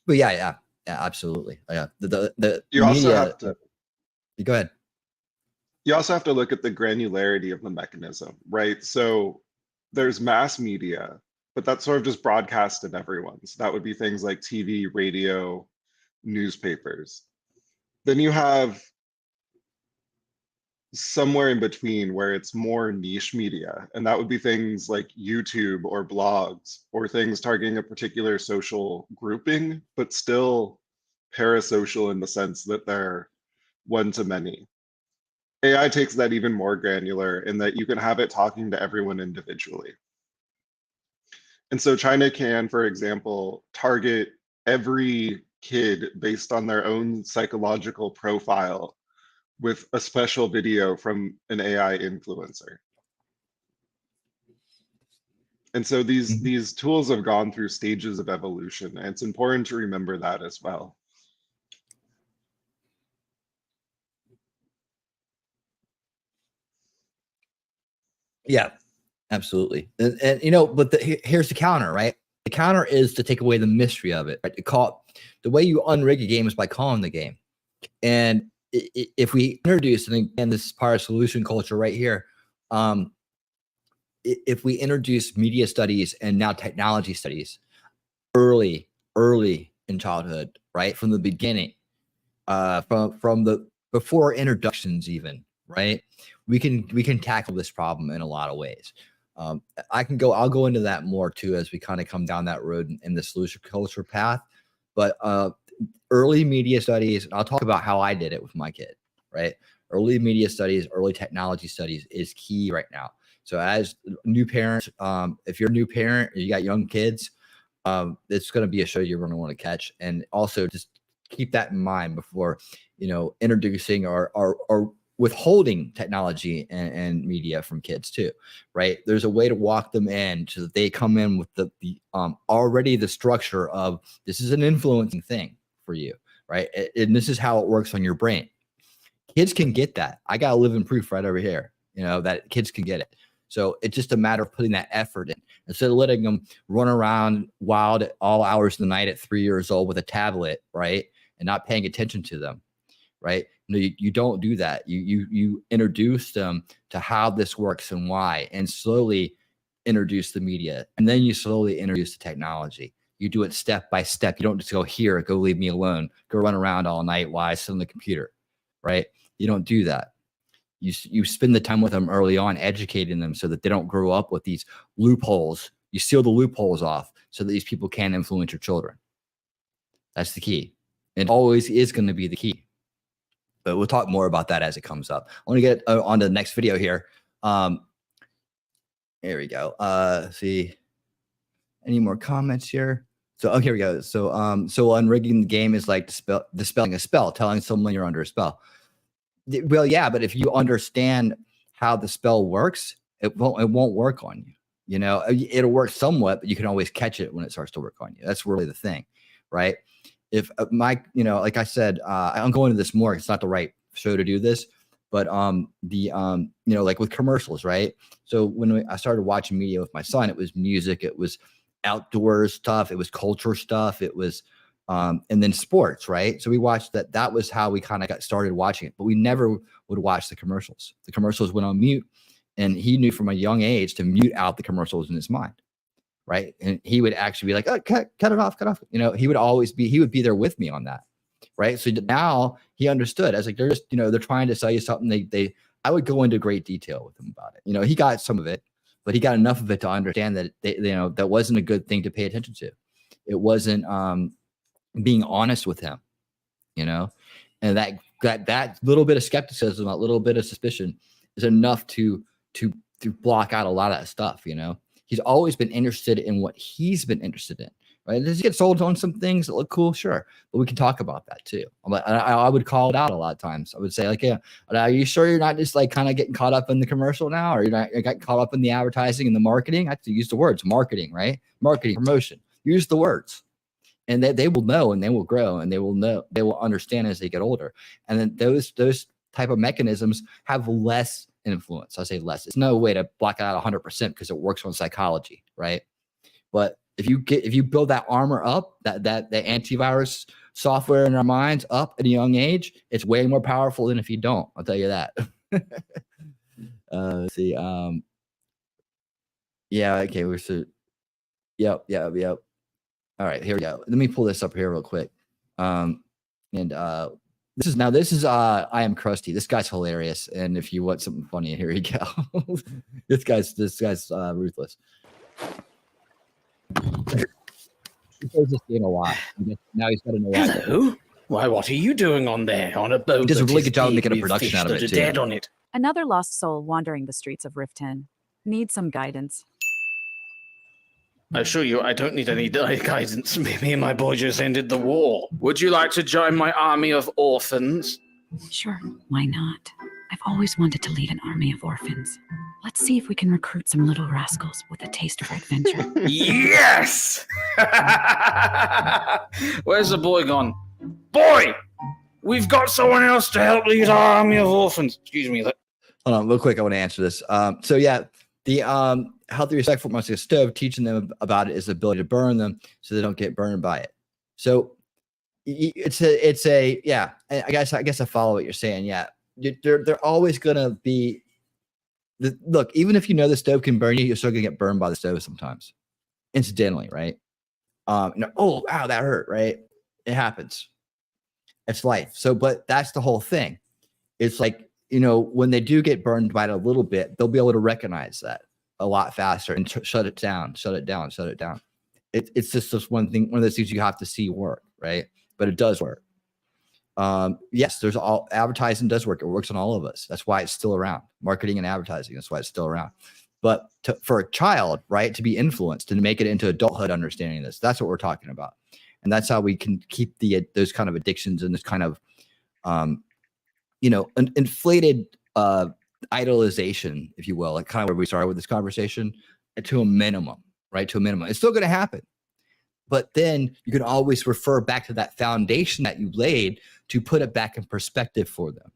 Speaker 1: But yeah, absolutely. Yeah, the
Speaker 2: You
Speaker 1: media,
Speaker 2: also have to.
Speaker 1: Go ahead.
Speaker 2: You also have to look at the granularity of the mechanism, right? So there's mass media, but that's sort of just broadcast in everyone. So that would be things like TV, radio, newspapers. Then you have somewhere in between where it's more niche media, and that would be things like YouTube or blogs or things targeting a particular social grouping, but still parasocial in the sense that they're one to many. AI takes that even more granular in that you can have it talking to everyone individually. And so China can, for example, target every kid based on their own psychological profile with a special video from an AI influencer. And so these tools have gone through stages of evolution, and it's important to remember that as well.
Speaker 1: Yeah, absolutely. And you know, but here's the counter, right? The counter is to take away the mystery of it. Right? The way you unrig a game is by calling the game. And if we introduce, and again, this is part of solution culture right here. If we introduce media studies and now technology studies early in childhood, right, from the beginning, from the before introductions, right, we can tackle this problem in a lot of ways. I'll go into that more too as we kind of come down that road in the solution culture path. But early media studies, I'll talk about how I did it with my kid, right? Early media studies, early technology studies is key right now. So as new parents, if you're a new parent, you got young kids, it's going to be a show you're going to want to catch. And also just keep that in mind before, you know, introducing or withholding technology and media from kids too, right? There's a way to walk them in so that they come in with the already the structure of this is an influencing thing for you, right? And this is how it works on your brain. Kids can get that. I got a living proof right over here, you know, that kids can get it. So it's just a matter of putting that effort in instead of letting them run around wild at all hours of the night at 3 years old with a tablet, right? And not paying attention to them, right? No, you don't do that. You introduce them to how this works and why, and slowly introduce the media, and then you slowly introduce the technology. You do it step by step. You don't just go here, go leave me alone, go run around all night while I sit on the computer, right? You don't do that. You spend the time with them early on, educating them so that they don't grow up with these loopholes. You seal the loopholes off so that these people can't influence your children. That's the key. It always is going to be the key. But we'll talk more about that as it comes up. I want to get on to the next video here. There we go. See, any more comments here? So, okay, here we go. So, unrigging the game is like dispelling a spell, telling someone you're under a spell. Well, yeah, but if you understand how the spell works, it won't work on you. You know, it'll work somewhat, but you can always catch it when it starts to work on you. That's really the thing, right? If you know, like I said, I'm going into this more. It's not the right show to do this, but you know, like with commercials, right? So when I started watching media with my son, it was music, it was outdoor stuff, it was culture stuff, it was and then sports, right? So we watched that. That was how we kind of got started watching it, but we never would watch the commercials. The commercials went on mute, and he knew from a young age to mute out the commercials in his mind, right? And he would actually be like, oh, cut it off. You know, he would be there with me on that, right? So now he understood. I was like, they're just, you know, they're trying to sell you something. I would go into great detail with him about it. You know, he got some of it, but he got enough of it to understand that you know, that wasn't a good thing to pay attention to. It wasn't being honest with him, you know, and that little bit of skepticism, that little bit of suspicion is enough to block out a lot of that stuff. You know, he's always been interested in what he's been interested in, right? Does he get sold on some things that look cool? Sure, but we can talk about that too. I would call it out a lot of times. I would say, like, yeah, are you sure you're not just like kind of getting caught up in the commercial now, or you're not getting caught up in the advertising and the marketing? I have to use the words marketing, right? Marketing, promotion. Use the words. And they will know, and they will grow, and they will understand as they get older. And then those type of mechanisms have less influence. I say less. It's no way to block it out 100% because it works on psychology, right? But if you build that armor up, that antivirus software in our minds up at a young age, it's way more powerful than if you don't. I'll tell you that. Let's see. Yeah. Okay. Yep. All right, here we go. Let me pull this up here real quick. This is I Am Krusty. This guy's hilarious. And if you want something funny, here you go. this guy's ruthless. He plays this game a lot. Now he's got to know.
Speaker 8: Hello. Why, what are you doing on there? On a boat
Speaker 1: He does a
Speaker 8: that
Speaker 1: really
Speaker 8: is
Speaker 1: good job
Speaker 8: big
Speaker 1: making a
Speaker 8: with
Speaker 1: production
Speaker 8: fish
Speaker 1: out of
Speaker 8: that
Speaker 1: it,
Speaker 8: are
Speaker 1: too.
Speaker 8: dead on it?
Speaker 4: Another lost soul wandering the streets of Rift 10. Need some guidance.
Speaker 8: I assure you, I don't need any guidance. Me and my boy just ended the war. Would you like to join my army of orphans?
Speaker 4: Sure, why not? I've always wanted to lead an army of orphans. Let's see if we can recruit some little rascals with a taste for adventure.
Speaker 8: Yes! Where's the boy gone? Boy! We've got someone else to help lead our army of orphans. Excuse me.
Speaker 1: Hold on, real quick. I want to answer this. So yeah, the healthy, respectful monster stove, teaching them about it is the ability to burn them so they don't get burned by it. So it's a yeah. I guess I follow what you're saying. Yeah, they're always gonna be. Look, even if you know the stove can burn you, you're still gonna get burned by the stove sometimes, incidentally, right? Oh wow, that hurt, right? It happens. It's life. So, but that's the whole thing. It's like, when they do get burned by it a little bit, they'll be able to recognize that a lot faster and shut it down. It's just one of those things you have to see work, right? But it does work. Yes, advertising does work. It works on all of us. That's why it's still around. Marketing and advertising. That's why it's still around. But for a child, right, to be influenced and to make it into adulthood understanding this, that's what we're talking about. And that's how we can keep those kind of addictions and this kind of, inflated idolization, if you will, like kind of where we started with this conversation, to a minimum, right? To a minimum. It's still going to happen. But then you can always refer back to that foundation that you laid to put it back in perspective for them.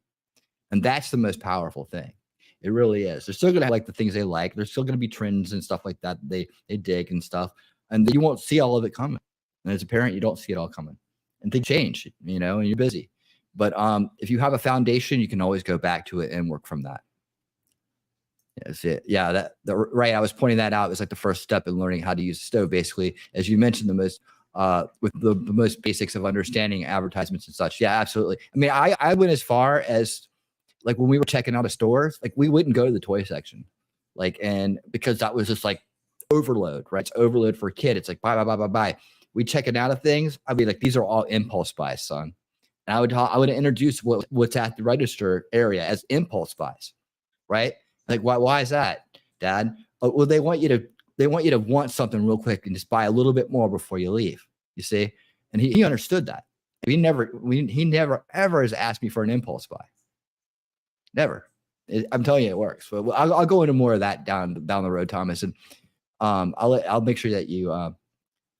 Speaker 1: And that's the most powerful thing. It really is. They're still going to like the things they like. There's still going to be trends and stuff like that they dig and stuff. And you won't see all of it coming. And as a parent, you don't see it all coming. And things change, and you're busy. But if you have a foundation, you can always go back to it and work from that. That's it. Yeah, right. I was pointing that out. It was like the first step in learning how to use the stove. Basically, as you mentioned, with the most basics of understanding advertisements and such. Yeah, absolutely. I mean, I went as far as like when we were checking out of stores, like we wouldn't go to the toy section, and because that was just like overload, right? It's overload for a kid. It's like buy. We checking out of things. I'd be like, these are all impulse buys, son. And I would introduce what's at the register area as impulse buys, right? Like, why is that, Dad? Well, they want you to want something real quick and just buy a little bit more before you leave. You see, and he understood that. He never ever has asked me for an impulse buy. Never. I'm telling you, it works. But I'll go into more of that down the road, Thomas, and I'll make sure that you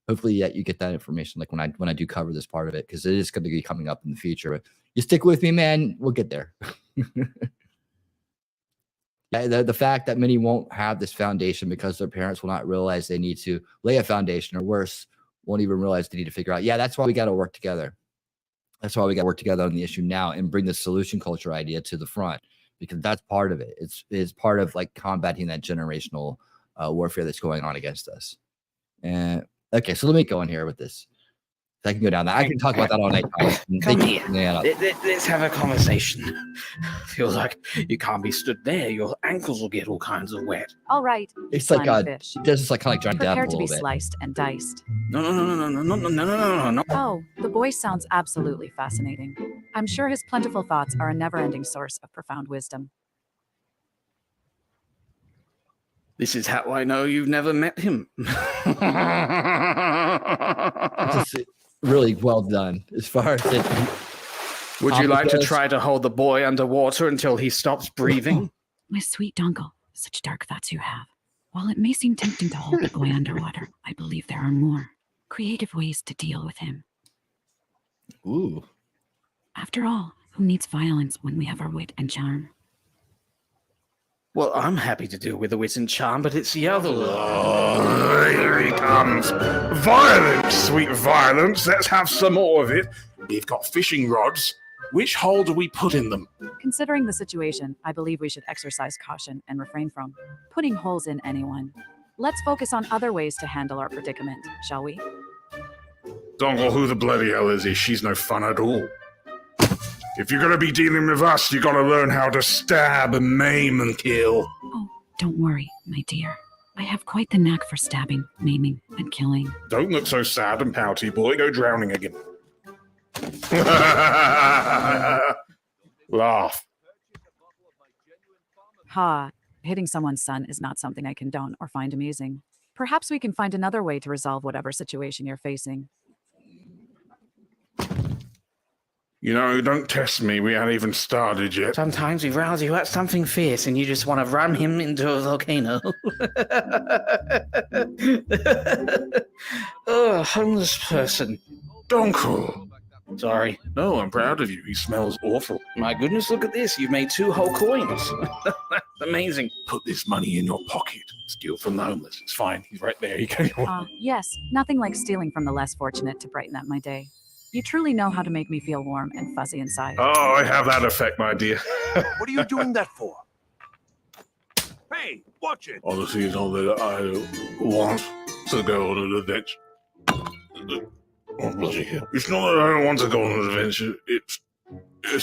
Speaker 1: hopefully that you get that information like when I do cover this part of it, because it is going to be coming up in the future. But you stick with me, man. We'll get there. The fact that many won't have this foundation because their parents will not realize they need to lay a foundation, or worse, won't even realize they need to figure out. Yeah, that's why we got to work together. That's why we got to work together on the issue now and bring the solution culture idea to the front, because that's part of it. It's part of like combating that generational warfare that's going on against us. And okay, so let me go in here with this. I can go down that. I can talk about that all night.
Speaker 8: Come here. Let's have a conversation. Feels like you can't be stood there. Your ankles will get all kinds of wet.
Speaker 4: All right.
Speaker 1: It's like
Speaker 4: fish.
Speaker 1: just like kind of like Johnny Depp a
Speaker 4: Prepared to
Speaker 1: little
Speaker 4: be
Speaker 1: bit.
Speaker 4: sliced and diced.
Speaker 8: No.
Speaker 4: Oh, the boy sounds absolutely fascinating. I'm sure his plentiful thoughts are a never-ending source of profound wisdom.
Speaker 8: This is how I know you've never met him.
Speaker 1: It's just really well done as far as it.
Speaker 8: Would you like to try to hold the boy underwater until he stops breathing?
Speaker 4: My sweet Dunkel, such dark thoughts you have. While it may seem tempting to hold the boy underwater, I believe there are more creative ways to deal with him.
Speaker 1: Ooh.
Speaker 4: After all, who needs violence when we have our wit and charm?
Speaker 8: Well, I'm happy to deal with the wit and charm, but it's the other. Oh, here he comes. Violence, sweet violence. Let's have some more of it. We've got fishing rods. Which hole do we put in them?
Speaker 4: Considering the situation, I believe we should exercise caution and refrain from putting holes in anyone. Let's focus on other ways to handle our predicament, shall we?
Speaker 9: Dongle, who the bloody hell is he? She's no fun at all. If you're going to be dealing with us, you got to learn how to stab and maim and kill.
Speaker 4: Oh, don't worry, my dear. I have quite the knack for stabbing, maiming, and killing.
Speaker 9: Don't look so sad and pouty, boy. Go drowning again. Laugh.
Speaker 4: Ha, hitting someone's son is not something I condone or find amusing. Perhaps we can find another way to resolve whatever situation you're facing.
Speaker 9: You know, don't test me. We haven't even started yet.
Speaker 8: Sometimes we rouse you at something fierce and you just want to run him into a volcano. Oh, homeless person.
Speaker 9: Donkel.
Speaker 8: Sorry.
Speaker 9: No, I'm proud of you. He smells awful.
Speaker 8: My goodness, look at this. You've made 2 whole coins. That's amazing.
Speaker 9: Put this money in your pocket. Steal from the homeless. It's fine. He's right there. You can.
Speaker 4: Yes, nothing like stealing from the less fortunate to brighten up my day. You truly know how to make me feel warm and fuzzy inside.
Speaker 9: Oh, I have that effect, my dear.
Speaker 7: What are you doing that for? Hey, watch it!
Speaker 9: Honestly, it's not that I want to go on an adventure. Oh, bloody hell. It's not that I don't want to go on an adventure. It's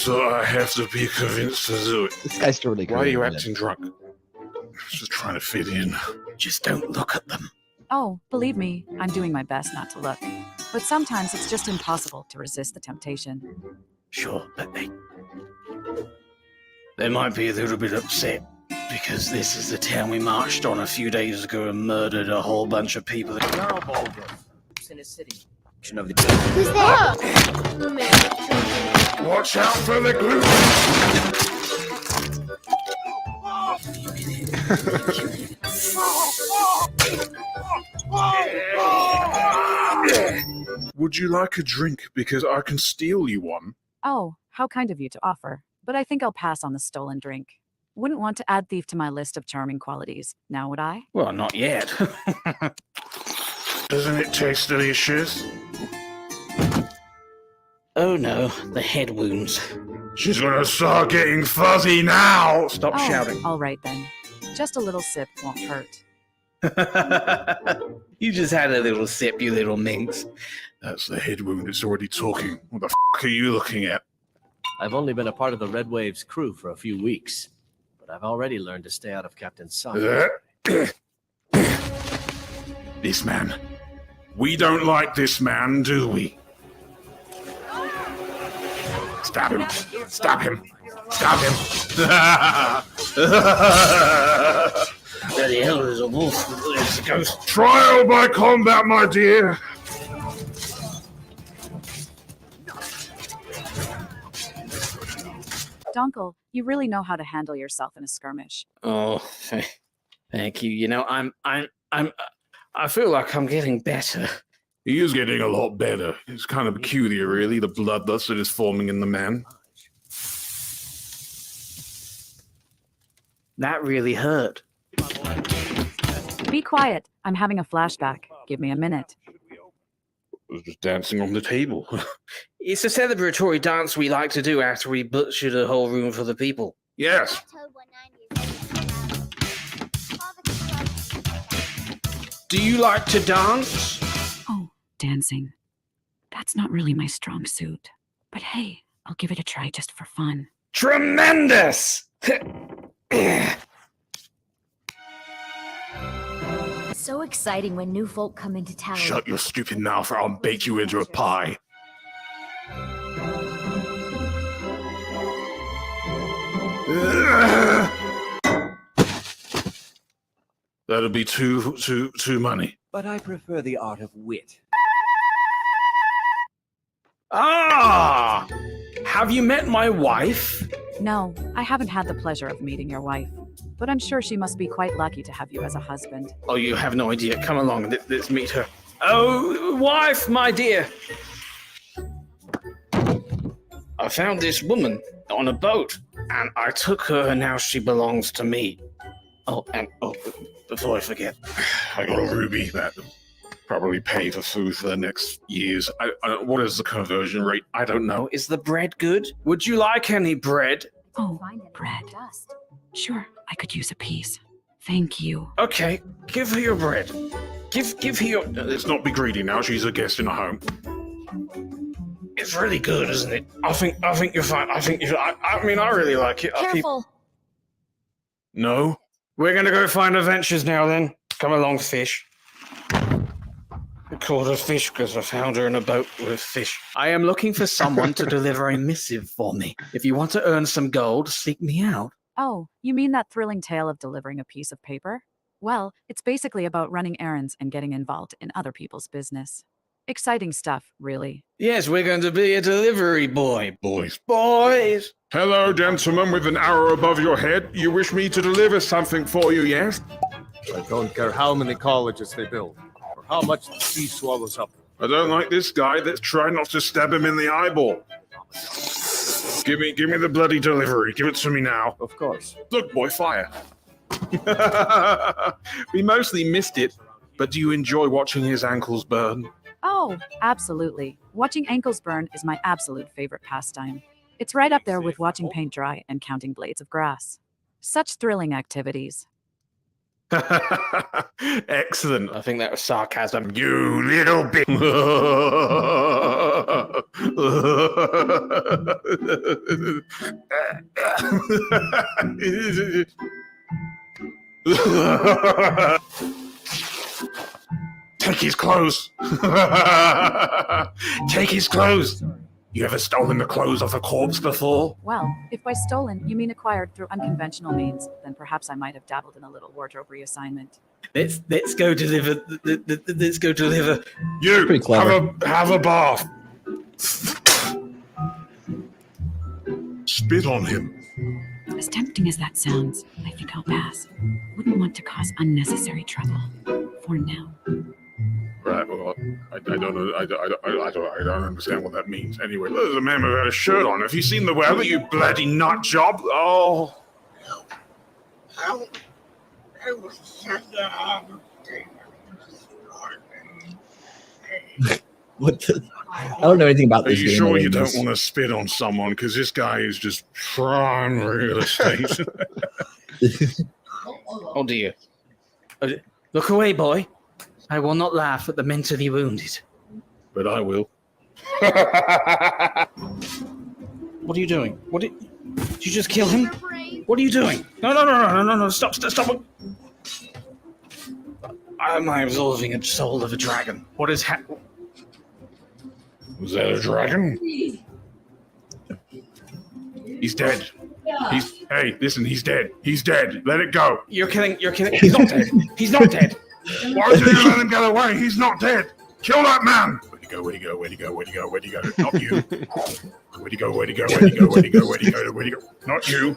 Speaker 9: that I have to be convinced to do it.
Speaker 1: This guy's totally
Speaker 9: Why are you
Speaker 1: crazy.
Speaker 9: acting drunk? Just trying to fit in.
Speaker 8: Just don't look at them.
Speaker 4: Oh, believe me, I'm doing my best not to look. But sometimes it's just impossible to resist the temptation.
Speaker 8: Sure, but they might be a little bit upset because this is the town we marched on a few days ago and murdered a whole bunch of people.
Speaker 7: In a city.
Speaker 6: Who's there?
Speaker 9: Watch out for the glue! Would you like a drink? Because I can steal you one.
Speaker 4: Oh, how kind of you to offer. But I think I'll pass on the stolen drink. Wouldn't want to add thief to my list of charming qualities, now would I?
Speaker 8: Well, not yet.
Speaker 9: Doesn't it taste delicious?
Speaker 8: Oh no, the head wounds.
Speaker 9: She's gonna start getting fuzzy now!
Speaker 8: Stop shouting.
Speaker 4: All right then. Just a little sip won't hurt.
Speaker 8: You just had a little sip, you little minx.
Speaker 9: That's the head wound. It's already talking. What the are you looking at?
Speaker 10: I've only been a part of the Red Wave's crew for a few weeks, but I've already learned to stay out of Captain Sun.
Speaker 9: This man. We don't like this man, do we? Stab him. Stab him. Stab him.
Speaker 8: Bloody hell, there's a wolf. There's a ghost.
Speaker 9: Trial by combat, my dear.
Speaker 4: Donkel, you really know how to handle yourself in a skirmish.
Speaker 8: Oh, thank you. You know, I feel like I'm getting better.
Speaker 9: He is getting a lot better. It's kind of peculiar, really, the bloodlust that is forming in the man.
Speaker 8: That really hurt.
Speaker 4: Be quiet. I'm having a flashback. Give me a minute.
Speaker 9: Just dancing on the table.
Speaker 8: It's a celebratory dance we like to do after we butchered a whole room for the people.
Speaker 9: Yes.
Speaker 8: Do you like to dance?
Speaker 4: Oh, dancing. That's not really my strong suit. But hey, I'll give it a try just for fun.
Speaker 8: Tremendous!
Speaker 6: So exciting when new folk come into town.
Speaker 9: Shut your stupid mouth or I'll bake you into a pie. That'll be too money.
Speaker 7: But I prefer the art of wit.
Speaker 8: Ah! Have you met my wife?
Speaker 4: No, I haven't had the pleasure of meeting your wife. But I'm sure she must be quite lucky to have you as a husband.
Speaker 8: Oh, you have no idea. Come along, let's meet her. Oh, wife, my dear. I found this woman on a boat, and I took her, and now she belongs to me. Oh, before I forget,
Speaker 9: I got a ruby that probably pay for food for the next years. What is the conversion rate? I don't know.
Speaker 8: is the bread good? Would you like any bread?
Speaker 4: Oh, bread. Sure, I could use a piece. Thank you.
Speaker 8: Okay, give her your bread. Give her your...
Speaker 9: Let's not be greedy now. She's a guest in a home.
Speaker 8: It's really good, isn't it? I think you're fine. I mean, I really like it.
Speaker 6: Careful.
Speaker 9: No?
Speaker 8: We're gonna go find adventures now then. Come along, fish. I caught a fish because I found her in a boat with fish. I am looking for someone to deliver a missive for me. If you want to earn some gold, seek me out.
Speaker 4: Oh, you mean that thrilling tale of delivering a piece of paper? Well, it's basically about running errands and getting involved in other people's business. Exciting stuff, really.
Speaker 8: Yes, we're going to be a delivery boy.
Speaker 9: Boys.
Speaker 8: Boys!
Speaker 9: Hello, gentlemen with an arrow above your head. You wish me to deliver something for you, yes?
Speaker 5: I don't care how many colleges they build, or how much the sea swallows up.
Speaker 9: I don't like this guy. Let's try not to stab him in the eyeball. Give me the bloody delivery. Give it to me now.
Speaker 5: Of course.
Speaker 9: Look, boy, fire. We mostly missed it, but do you enjoy watching his ankles burn?
Speaker 4: Oh, absolutely. Watching ankles burn is my absolute favorite pastime. It's right up there with watching paint dry and counting blades of grass. Such thrilling activities.
Speaker 9: Excellent.
Speaker 8: I think that was sarcasm.
Speaker 9: You little bit. Take his clothes. Take his clothes. You ever stolen the clothes off a corpse before?
Speaker 4: Well, if by stolen you mean acquired through unconventional means, then perhaps I might have dabbled in a little wardrobe reassignment.
Speaker 8: Let's go deliver. Let's go deliver.
Speaker 9: You
Speaker 1: Pretty clever.
Speaker 9: have a bath. Spit on him.
Speaker 4: As tempting as that sounds, I think I'll pass. Wouldn't want to cause unnecessary trouble. For now.
Speaker 9: Right. Well, I don't know. I don't understand what that means. Anyway, there's a man without a shirt on. Have you seen the weather, you bloody nut job? Oh.
Speaker 1: What the? I don't know anything about
Speaker 9: Are
Speaker 1: this
Speaker 9: you
Speaker 1: game.
Speaker 9: sure
Speaker 1: other
Speaker 9: you
Speaker 1: than
Speaker 9: don't
Speaker 1: this.
Speaker 9: want to spit on someone? Because this guy is just prime real estate.
Speaker 8: Oh dear. Look away, boy. I will not laugh at the mentally wounded.
Speaker 9: But I will.
Speaker 8: What are you doing? Did you just kill him? What are you doing? No, stop. Am I absorbing a soul of a dragon? What is happening?
Speaker 9: Was that a dragon? He's dead. Hey, listen, he's dead. He's dead. Let it go.
Speaker 8: You're kidding. He's not dead. He's not dead.
Speaker 9: Why did you let him get away? He's not dead. Kill that man. Where'd he go? Not you. Where'd he go? Not you.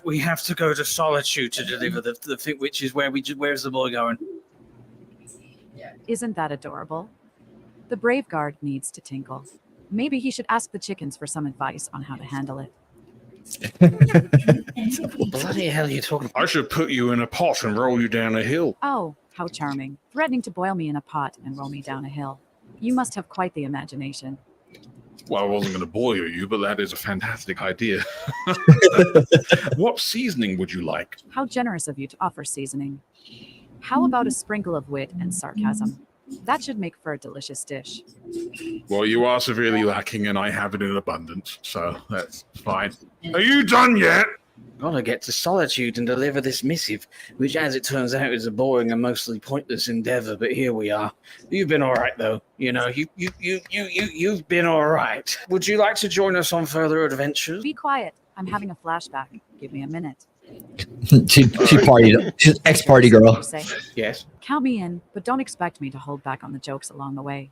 Speaker 8: We have to go to Solitude to deliver the thing, which is where's the boy going?
Speaker 4: Isn't that adorable? The brave guard needs to tinkle. Maybe he should ask the chickens for some advice on how to handle it.
Speaker 8: What bloody hell are you talking about?
Speaker 9: I should put you in a pot and roll you down a hill.
Speaker 4: Oh, how charming. Threatening to boil me in a pot and roll me down a hill. You must have quite the imagination.
Speaker 9: Well, I wasn't going to boil you, but that is a fantastic idea. What seasoning would you like?
Speaker 4: How generous of you to offer seasoning. How about a sprinkle of wit and sarcasm? That should make for a delicious dish.
Speaker 9: Well, you are severely lacking, and I have it in abundance, so that's fine. Are you done yet?
Speaker 8: Gotta get to Solitude and deliver this missive, which, as it turns out, is a boring and mostly pointless endeavor. But here we are. You've been all right, though. You know, you've been all right. Would you like to join us on further adventures?
Speaker 4: Be quiet. I'm having a flashback. Give me a minute.
Speaker 1: she partied. She's ex-party girl.
Speaker 4: Say,
Speaker 8: Yes.
Speaker 4: count me in, but don't expect me to hold back on the jokes along the way.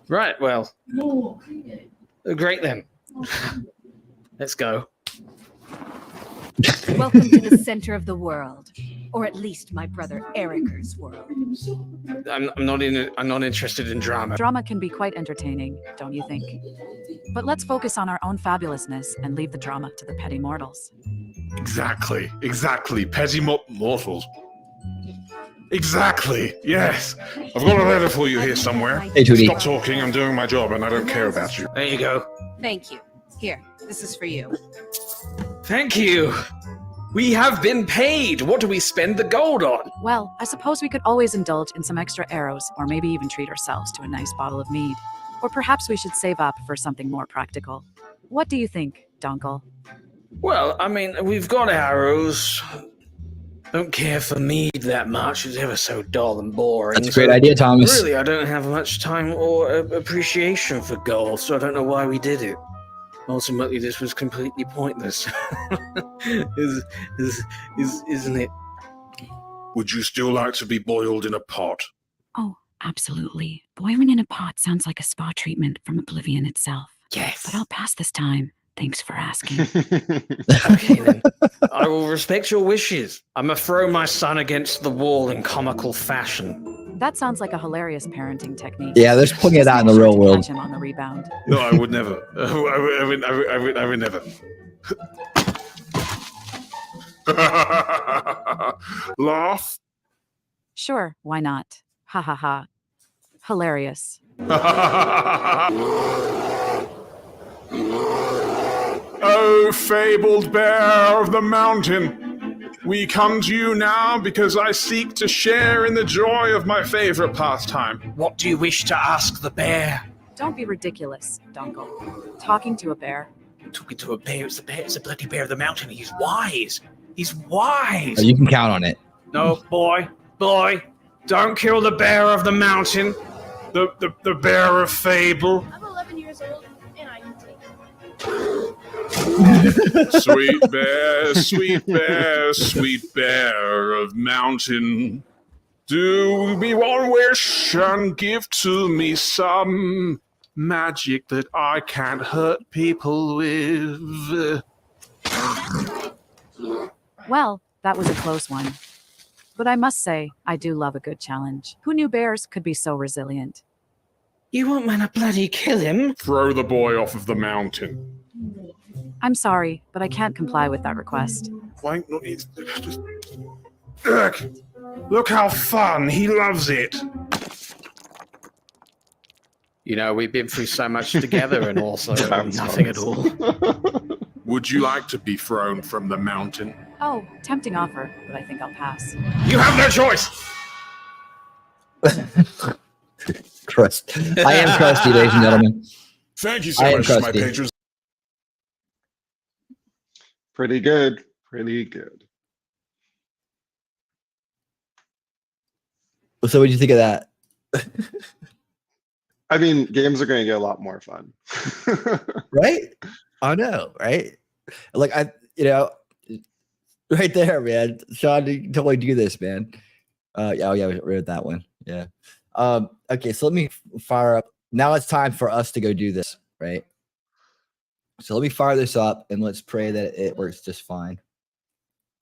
Speaker 8: Right. Well. Great then. Let's go.
Speaker 6: Welcome to the center of the world. Or at least my brother Eriker's world.
Speaker 8: I'm not interested in drama.
Speaker 4: Drama can be quite entertaining, don't you think? But let's focus on our own fabulousness and leave the drama to the petty mortals.
Speaker 9: Exactly. Petty mortals. Exactly. Yes. I've got a letter for you here somewhere.
Speaker 1: Hey, Tootie.
Speaker 9: Stop talking. I'm doing my job, and I don't care about you.
Speaker 8: There you go.
Speaker 11: Thank you. Here, this is for you.
Speaker 8: Thank you. We have been paid. What do we spend the gold on?
Speaker 4: Well, I suppose we could always indulge in some extra arrows, or maybe even treat ourselves to a nice bottle of mead. Or perhaps we should save up for something more practical. What do you think, Dunkel?
Speaker 8: Well, I mean, we've got arrows. don't care for mead that much. It's ever so dull and boring.
Speaker 1: That's a great idea, Thomas.
Speaker 8: Really, I don't have much time or appreciation for gold, so I don't know why we did it. Ultimately, this was completely pointless. Isn't it?
Speaker 9: Would you still like to be boiled in a pot?
Speaker 4: Oh, absolutely. Boiling in a pot sounds like a spa treatment from Oblivion itself.
Speaker 8: Yes.
Speaker 4: But I'll pass this time. Thanks for asking.
Speaker 8: Okay, then. I will respect your wishes. I'm gonna throw my son against the wall in comical fashion.
Speaker 4: That sounds like a hilarious parenting technique.
Speaker 1: Yeah, there's plenty of
Speaker 4: Just
Speaker 1: that in
Speaker 4: make
Speaker 1: the
Speaker 4: sure
Speaker 1: real
Speaker 4: to
Speaker 1: world.
Speaker 4: catch him on the rebound.
Speaker 9: No, I would never. I would never. Laugh.
Speaker 4: Sure, why not? Ha ha ha. Hilarious.
Speaker 9: Oh, fabled bear of the mountain, we come to you now because I seek to share in the joy of my favorite pastime.
Speaker 8: What do you wish to ask the bear?
Speaker 4: Don't be ridiculous, Dunkel. Talking to a bear.
Speaker 8: Talking to a bear. It's a bloody bear of the mountain. He's wise. He's wise.
Speaker 1: Oh, you can count on it.
Speaker 8: No, boy, don't kill the bear of the mountain.
Speaker 9: The bear of fable.
Speaker 12: I'm 11 years old, and I can take it.
Speaker 9: Sweet bear of mountain. Do me one wish and give to me some magic that I can't hurt people with.
Speaker 4: Well, that was a close one. But I must say, I do love a good challenge. Who knew bears could be so resilient?
Speaker 8: You want me to bloody kill him?
Speaker 9: Throw the boy off of the mountain.
Speaker 4: I'm sorry, but I can't comply with that request.
Speaker 9: Why not? Look how fun. He loves it.
Speaker 8: You know, we've been through so much together and also nothing at all.
Speaker 9: Would you like to be thrown from the mountain?
Speaker 4: Oh, tempting offer, but I think I'll pass.
Speaker 8: You have no choice!
Speaker 1: Crust. I am crusty, ladies and gentlemen.
Speaker 9: Thank you so much, my patrons.
Speaker 2: Pretty good. Pretty good.
Speaker 1: So what did you think of that?
Speaker 2: I mean, games are going to get a lot more fun.
Speaker 1: Right? I know, right? Like, right there, man. Sean, you can totally do this, man. Yeah, we read that one. Yeah. Okay, so let me fire up. Now it's time for us to go do this, right? So let me fire this up and let's pray that it works just fine.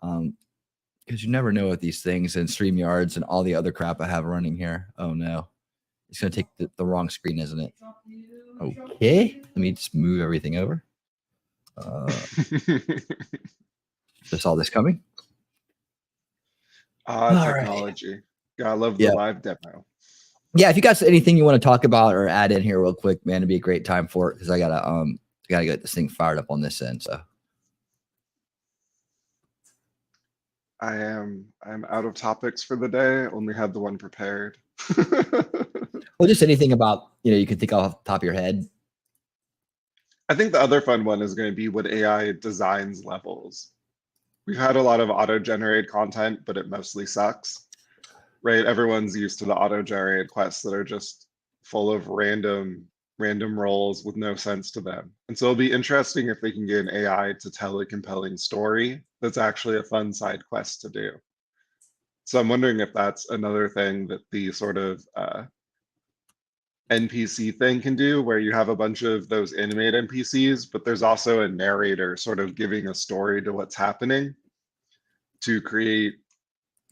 Speaker 1: Because you never know with these things and StreamYards and all the other crap I have running here. Oh no. It's gonna take the wrong screen, isn't it? Okay. Let me just move everything over. Just saw this coming.
Speaker 2: Technology. Right. Gotta love the live demo.
Speaker 1: Yeah, if you guys anything you want to talk about or add in here real quick, man, it'd be a great time for it because I gotta get this thing fired up on this end. So
Speaker 2: I'm out of topics for the day. Only had the one prepared.
Speaker 1: Well, just anything about you can think off the top of your head.
Speaker 2: I think the other fun one is going to be what AI designs levels. We've had a lot of auto-generated content, but it mostly sucks, right? Everyone's used to the auto-generated quests that are just full of random roles with no sense to them. And so it'll be interesting if they can get an AI to tell a compelling story that's actually a fun side quest to do. So I'm wondering if that's another thing that the sort of NPC thing can do, where you have a bunch of those animated NPCs, but there's also a narrator sort of giving a story to what's happening to create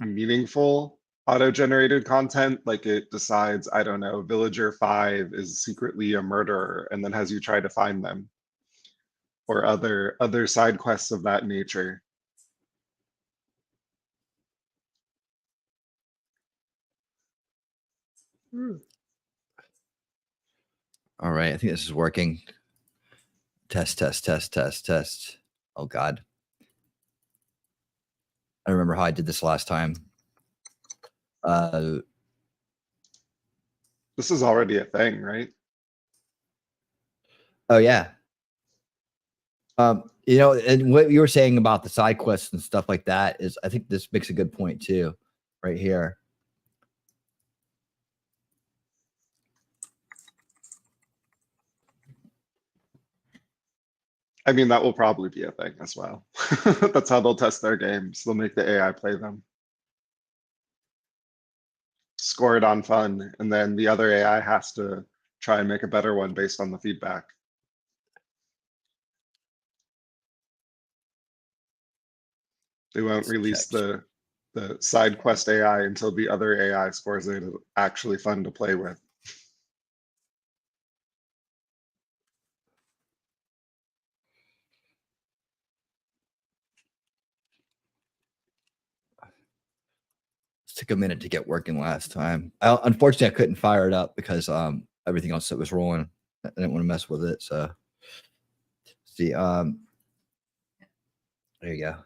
Speaker 2: meaningful auto-generated content. Like it decides, I don't know, villager 5 is secretly a murderer and then has you try to find them, or other side quests of that nature.
Speaker 1: All right, I think this is working. Test. Oh God. I remember how I did this last time.
Speaker 2: This is already a thing, right?
Speaker 1: Oh yeah. You know, and what you were saying about the side quests and stuff like that is, I think this makes a good point too, right here.
Speaker 2: I mean, that will probably be a thing as well. That's how they'll test their games. They'll make the AI play them. Score it on fun, and then the other AI has to try and make a better one based on the feedback. They won't release the side quest AI until the other AI scores it actually fun to play with.
Speaker 1: Took a minute to get working last time. Unfortunately, I couldn't fire it up because everything else that was rolling, I didn't want to mess with it. So see, there you go.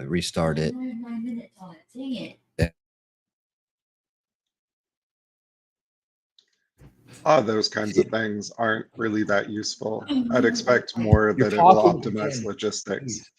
Speaker 1: Restart it. Yeah.
Speaker 2: Those kinds of things aren't really that useful. I'd expect more
Speaker 1: You're
Speaker 2: that it will
Speaker 1: talking to
Speaker 2: optimize
Speaker 1: Jen.
Speaker 2: logistics.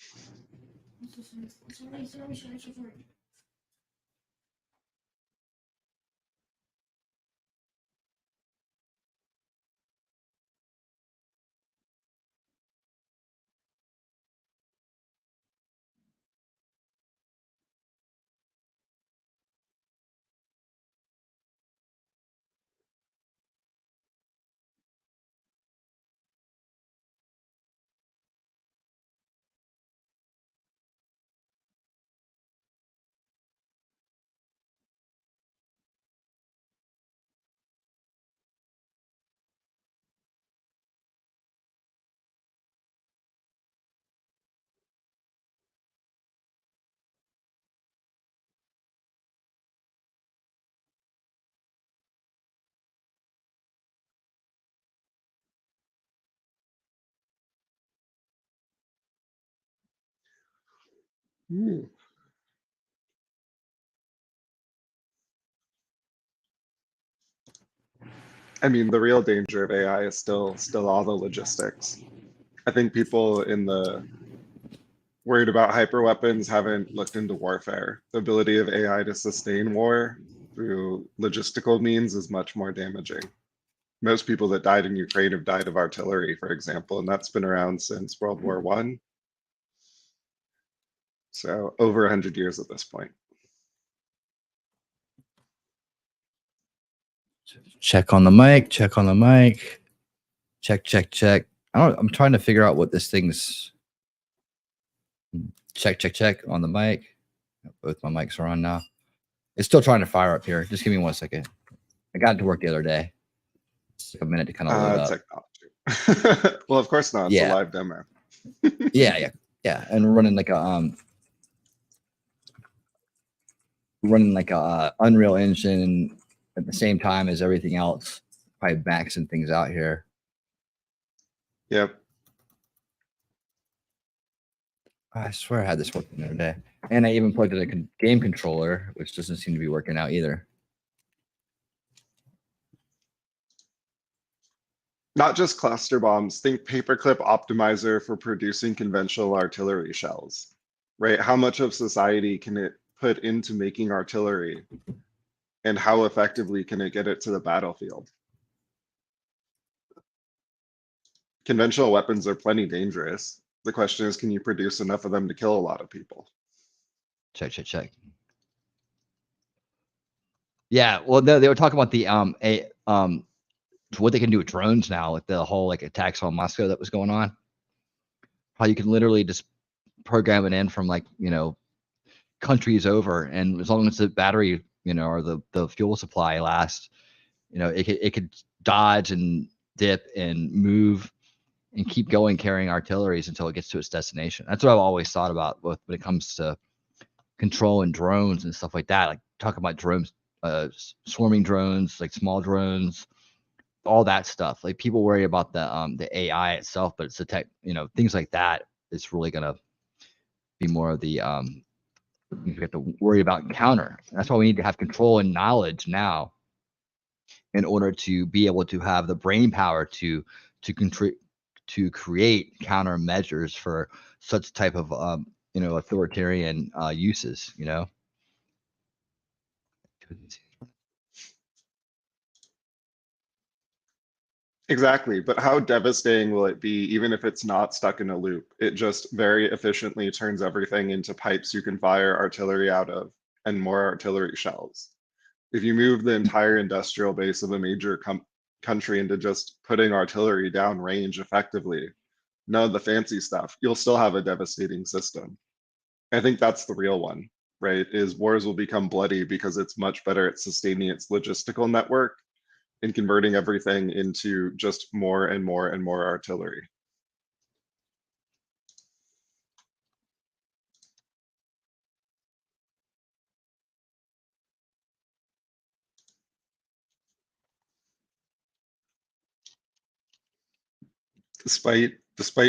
Speaker 2: Ooh. I mean, the real danger of AI is still all the logistics. I think people in the worried about hyperweapons haven't looked into warfare. The ability of AI to sustain war through logistical means is much more damaging. Most people that died in Ukraine have died of artillery, for example, and that's been around since World War I. So over 100 years at this point.
Speaker 1: Check on the mic. Check on the mic. Check, check, check. I'm trying to figure out what this thing's. Check, check, check on the mic. Both my mics are on now. It's still trying to fire up here. Just give me 1 second. I got it to work the other day. It's like a minute to kind of load up.
Speaker 2: Technology. Well, of course not. It's a live demo.
Speaker 1: Yeah. And we're running like a Unreal Engine at the same time as everything else. Probably maxing things out here.
Speaker 2: Yep.
Speaker 1: I swear I had this working the other day. And I even plugged in a game controller, which doesn't seem to be working out either.
Speaker 2: Not just cluster bombs, think paperclip optimizer for producing conventional artillery shells, right? How much of society can it put into making artillery? And how effectively can it get it to the battlefield? Conventional weapons are plenty dangerous. The question is, can you produce enough of them to kill a lot of people?
Speaker 1: Check, check, check. Yeah, well, no, they were talking about the what they can do with drones now, with the whole like attacks on Moscow that was going on. How you can literally just program it in from like, you know, countries over, and as long as the battery, you know, or the fuel supply lasts, you know, it could dodge and dip and move and keep going carrying artilleries until it gets to its destination. That's what I've always thought about when it comes to controlling drones and stuff like that. Like talking about drones, swarming drones, like small drones, all that stuff. Like people worry about the AI itself, but it's the tech, you know, things like that is really gonna be more of the you have to worry about counter. That's why we need to have control and knowledge now in order to be able to have the brain power to create countermeasures for such type of authoritarian uses.
Speaker 2: Exactly. But how devastating will it be, even if it's not stuck in a loop? It just very efficiently turns everything into pipes you can fire artillery out of and more artillery shells. If you move the entire industrial base of a major country into just putting artillery down range effectively, none of the fancy stuff, you'll still have a devastating system. I think that's the real one, right? Is wars will become bloody because it's much better at sustaining its logistical network and converting everything into just more and more and more artillery. Despite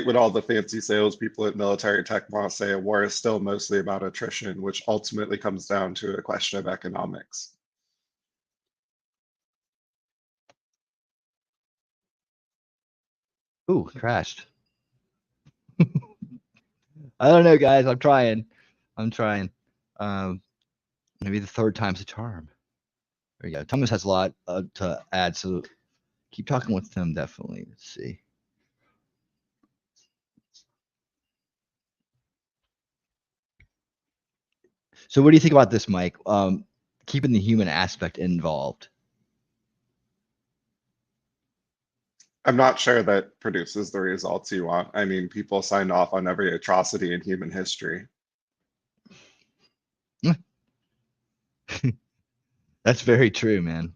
Speaker 2: what all the fancy salespeople at military tech want to say, a war is still mostly about attrition, which ultimately comes down to a question of economics.
Speaker 1: Ooh, crashed. I don't know, guys. I'm trying. Maybe the third time's a charm. There you go. Thomas has a lot to add, so keep talking with him, definitely. Let's see. So what do you think about this, Mike? Keeping the human aspect involved.
Speaker 2: I'm not sure that produces the results you want. I mean, people signed off on every atrocity in human history.
Speaker 1: That's very true, man.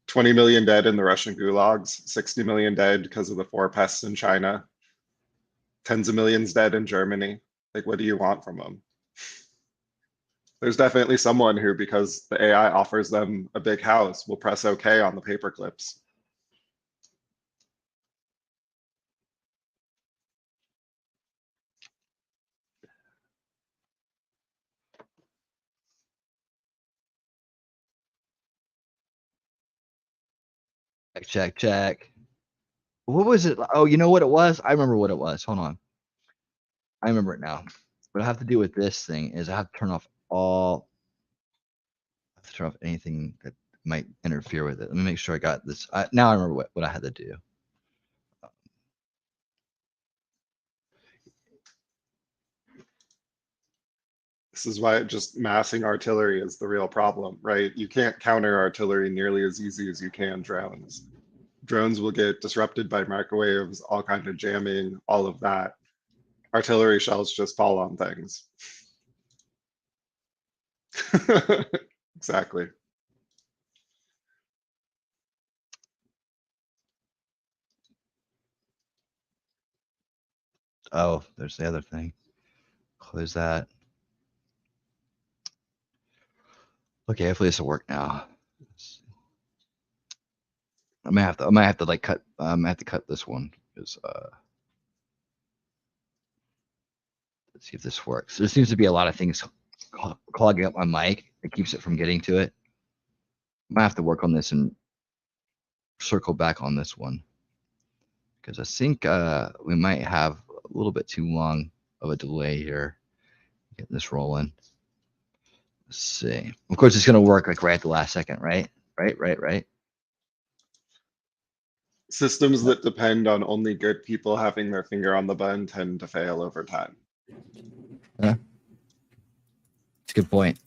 Speaker 2: 20 million dead in the Russian gulags, 60 million dead because of the 4 pests in China, tens of millions dead in Germany. Like, what do you want from them? There's definitely someone who, because the AI offers them a big house, will press OK on the paper clips.
Speaker 1: Check. What was it? Oh, you know what it was? I remember what it was. Hold on. I remember it now. What I have to do with this thing is I have to turn off anything that might interfere with it. Let me make sure I got this. Now I remember what I had to do.
Speaker 2: This is why just massing artillery is the real problem, right? You can't counter artillery nearly as easy as you can drones. Drones will get disrupted by microwaves, all kinds of jamming, all of that. Artillery shells just fall on things. Exactly.
Speaker 1: Oh, there's the other thing. Close that. Okay, hopefully this will work now. I might have to like cut. I have to cut this one because let's see if this works. There seems to be a lot of things clogging up my mic. It keeps it from getting to it. I might have to work on this and circle back on this one because I think we might have a little bit too long of a delay here. Get this rolling. Let's see. Of course, it's going to work like right at the last second, right? Right.
Speaker 2: Systems that depend on only good people having their finger on the button tend to fail over time.
Speaker 1: Yeah. It's a good point.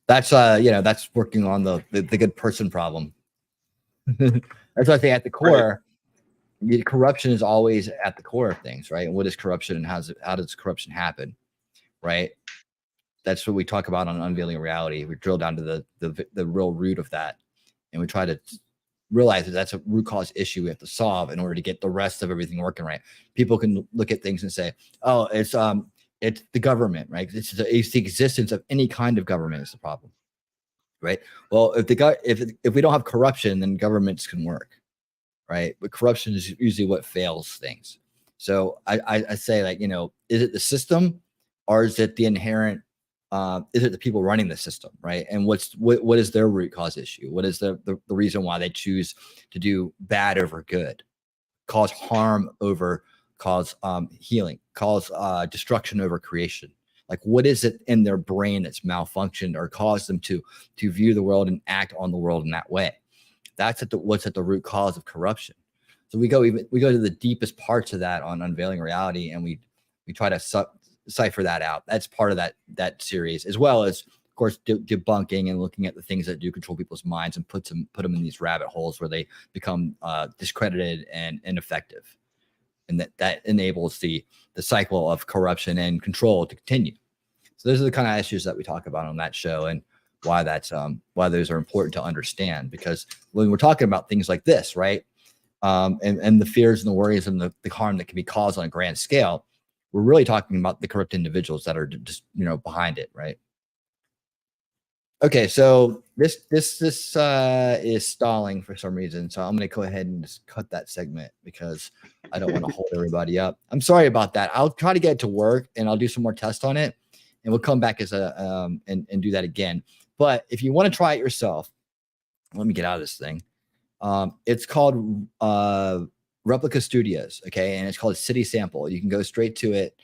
Speaker 1: That's that's working on the good person problem. That's what I think at the core. Right. Corruption is always at the core of things, right? And what is corruption and how does corruption happen, right? That's what we talk about on Unveiling Reality. We drill down to the real root of that, and we try to realize that that's a root cause issue we have to solve in order to get the rest of everything working right. People can look at things and say, "Oh, it's the government, right? It's the existence of any kind of government is the problem, right?" Well, if we don't have corruption, then governments can work, right? But corruption is usually what fails things. So I say, like, is it the system, or is it the inherent? Is it the people running the system, right? And what is their root cause issue? What is the reason why they choose to do bad over good, cause harm over cause healing, cause destruction over creation? Like, what is it in their brain that's malfunctioned or caused them to view the world and act on the world in that way? That's what's at the root cause of corruption. So we go to the deepest parts of that on Unveiling Reality, and we try to cipher that out. That's part of that series, as well as, of course, debunking and looking at the things that do control people's minds and put them in these rabbit holes where they become discredited and ineffective, and that enables the cycle of corruption and control to continue. So those are the kind of issues that we talk about on that show, and why why those are important to understand. Because when we're talking about things like this, right, and the fears and the worries and the harm that can be caused on a grand scale, we're really talking about the corrupt individuals that are just behind it, right? Okay, so this is stalling for some reason, so I'm going to go ahead and just cut that segment because I don't want to hold everybody up. I'm sorry about that. I'll try to get it to work, and I'll do some more tests on it, and we'll come back as and do that again. But if you want to try it yourself, let me get out of this thing. It's called Replica Studios, okay, and it's called City Sample. You can go straight to it,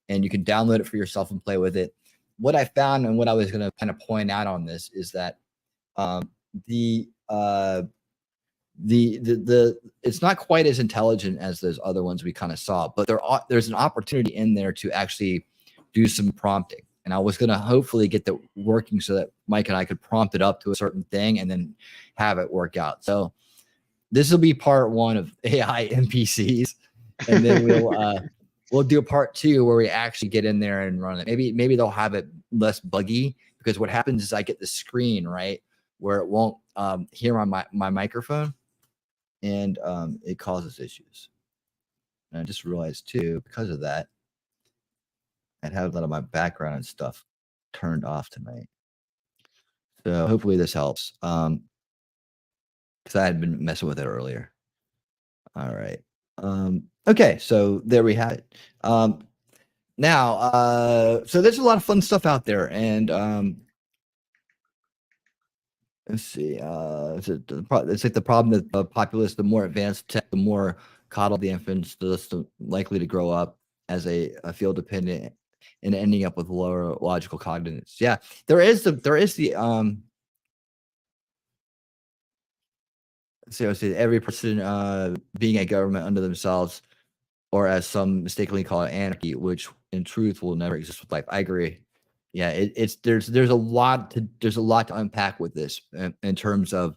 Speaker 1: and you can download it for yourself and play with it. What I found, and what I was going to kind of point out on this, is that it's not quite as intelligent as those other ones we kind of saw, but there's an opportunity in there to actually do some prompting. And I was going to hopefully get that working so that Mike and I could prompt it up to a certain thing and then have it work out. So this will be part 1 of AI NPCs, and then we'll do a part 2 where we actually get in there and run it. Maybe they'll have it less buggy, because what happens is I get the screen, right, where it won't hear my microphone, and it causes issues. And I just realized too, because of that, I'd have a lot of my background and stuff turned off tonight. So hopefully this helps. Because I had been messing with it earlier. All right. Okay, so there we have it. Now, so there's a lot of fun stuff out there, and let's see. It's like the problem that the populace, the more advanced tech, the more coddled the infants, the less likely to grow up as a field dependent and ending up with lower logical cognitions. Yeah, there is the seriously, every person being a government unto themselves, or as some mistakenly call it, anarchy, which in truth will never exist with life. I agree. Yeah, there's a lot to unpack with this in terms of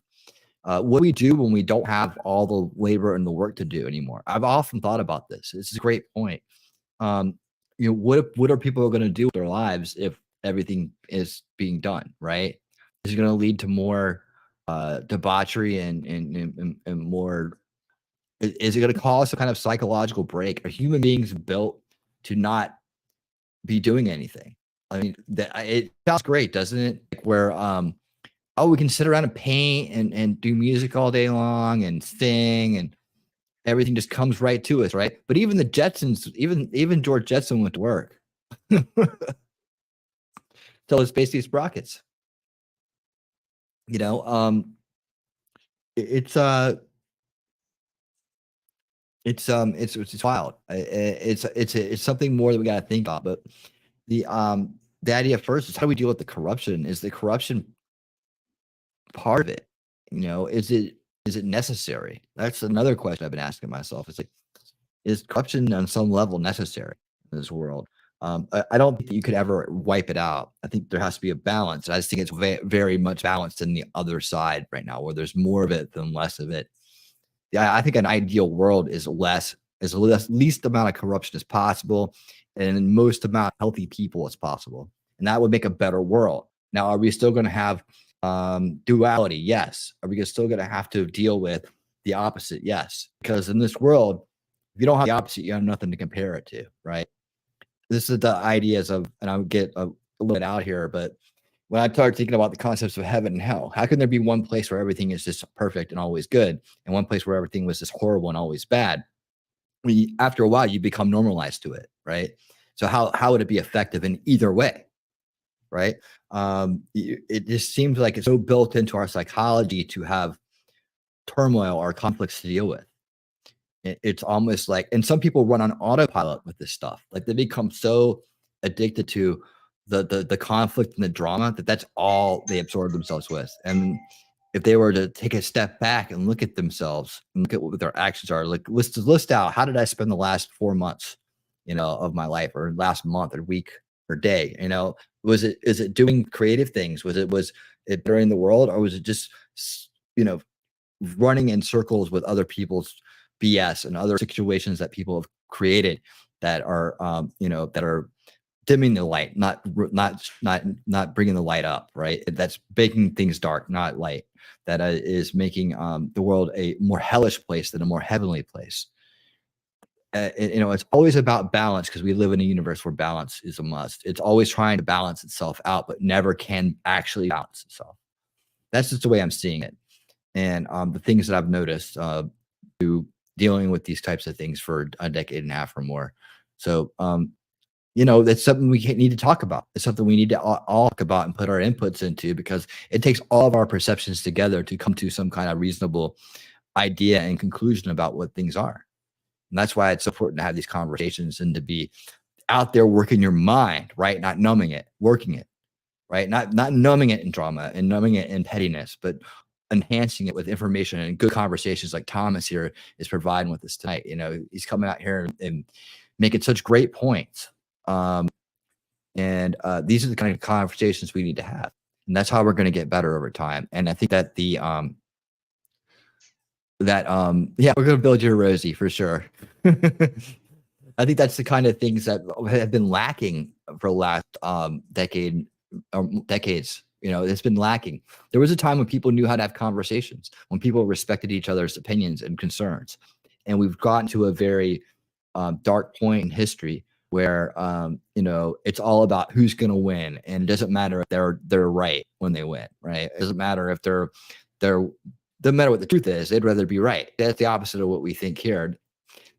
Speaker 1: what we do when we don't have all the labor and the work to do anymore. I've often thought about this. This is a great point. What are people going to do with their lives if everything is being done right? Is it going to lead to more debauchery and more? Is it going to cause some kind of psychological break? Are human beings built to not be doing anything? I mean, it sounds great, doesn't it? Like where we can sit around and paint and do music all day long and sing, and everything just comes right to us, right? But even the Jetsons, even George Jetson went to work. Tell his space these sprockets. It's wild. It's something more that we got to think about. But the idea first is, how do we deal with the corruption? Is the corruption part of it? Is it necessary? That's another question I've been asking myself. It's like, is corruption on some level necessary in this world? I don't think you could ever wipe it out. I think there has to be a balance. I just think it's very much balanced in the other side right now, where there's more of it than less of it. Yeah, I think an ideal world is least amount of corruption as possible, and most amount of healthy people as possible, and that would make a better world. Now, are we still going to have duality? Yes. Are we still going to have to deal with the opposite? Yes. Because in this world, if you don't have the opposite, you have nothing to compare it to, right? This is the ideas of, and I'll get a little bit out here, but when I started thinking about the concepts of heaven and hell, how can there be one place where everything is just perfect and always good, and one place where everything was just horrible and always bad? after a while you become normalized to it, right? So how would it be effective in either way, right? It just seems like it's so built into our psychology to have turmoil or conflicts to deal with. It's almost like, and some people run on autopilot with this stuff. Like they become so addicted to the conflict and the drama that's all they absorb themselves with. And if they were to take a step back and look at themselves and look at what their actions are, like list out, how did I spend the last 4 months, of my life, or last month or week or day? Is it doing creative things? Was it during the world, or was it just, you know, running in circles with other people's BS and other situations that people have created that are, that are dimming the light, not bringing the light up, right? That's making things dark, not light. That is making the world a more hellish place than a more heavenly place. It's always about balance, because we live in a universe where balance is a must. It's always trying to balance itself out, but never can actually balance itself. That's just the way I'm seeing it. And the things that I've noticed through dealing with these types of things for a decade and a half or more. So, that's something we need to talk about. It's something we need to all talk about and put our inputs into, because it takes all of our perceptions together to come to some kind of reasonable idea and conclusion about what things are. And that's why it's so important to have these conversations and to be out there working your mind, right? Not numbing it, working it, right? Not numbing it in drama and numbing it in pettiness, but enhancing it with information and good conversations like Thomas here is providing with us tonight. He's coming out here and making such great points. And these are the kind of conversations we need to have. And that's how we're going to get better over time. And I think that we're going to build your Rosie for sure. I think that's the kind of things that have been lacking for the last decades. It's been lacking. There was a time when people knew how to have conversations, when people respected each other's opinions and concerns. And we've gotten to a very dark point in history where, it's all about who's going to win. And it doesn't matter if they're right when they win, right? It doesn't matter if doesn't matter what the truth is. They'd rather be right. That's the opposite of what we think here.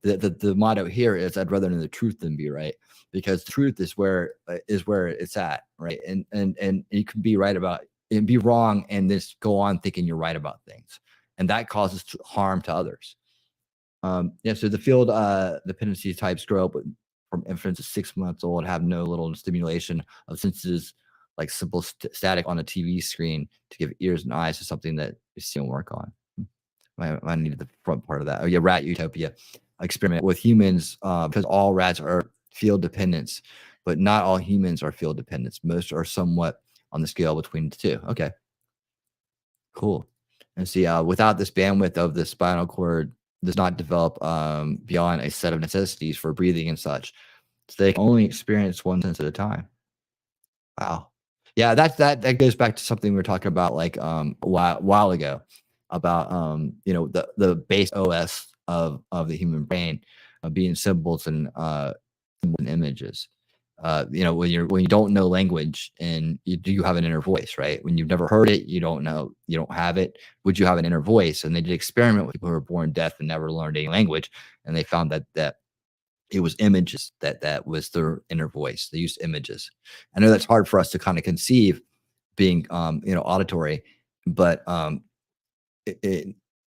Speaker 1: The motto here is, I'd rather know the truth than be right, because the truth is where it's at, right? And you can be right about and be wrong and just go on thinking you're right about things, and that causes harm to others. So the field dependency types grow up from infants of 6 months old, have no little stimulation of senses, like simple static on a TV screen to give ears and eyes to something that you still work on. I needed the front part of that. Oh yeah, Rat Utopia experiment with humans, because all rats are field dependents, but not all humans are field dependents. Most are somewhat on the scale between the two. Okay, cool. And see, without this bandwidth of the spinal cord does not develop beyond a set of necessities for breathing and such. So they can only experience one sense at a time. Wow. Yeah, that goes back to something we were talking about like a while ago about the base OS of the human brain being symbols and images. When you don't know language and you have an inner voice, right? When you've never heard it, you don't know, you don't have it. Would you have an inner voice? And they did experiment with people who were born deaf and never learned any language, and they found that it was images that was their inner voice. They used images. I know that's hard for us to kind of conceive, being auditory, but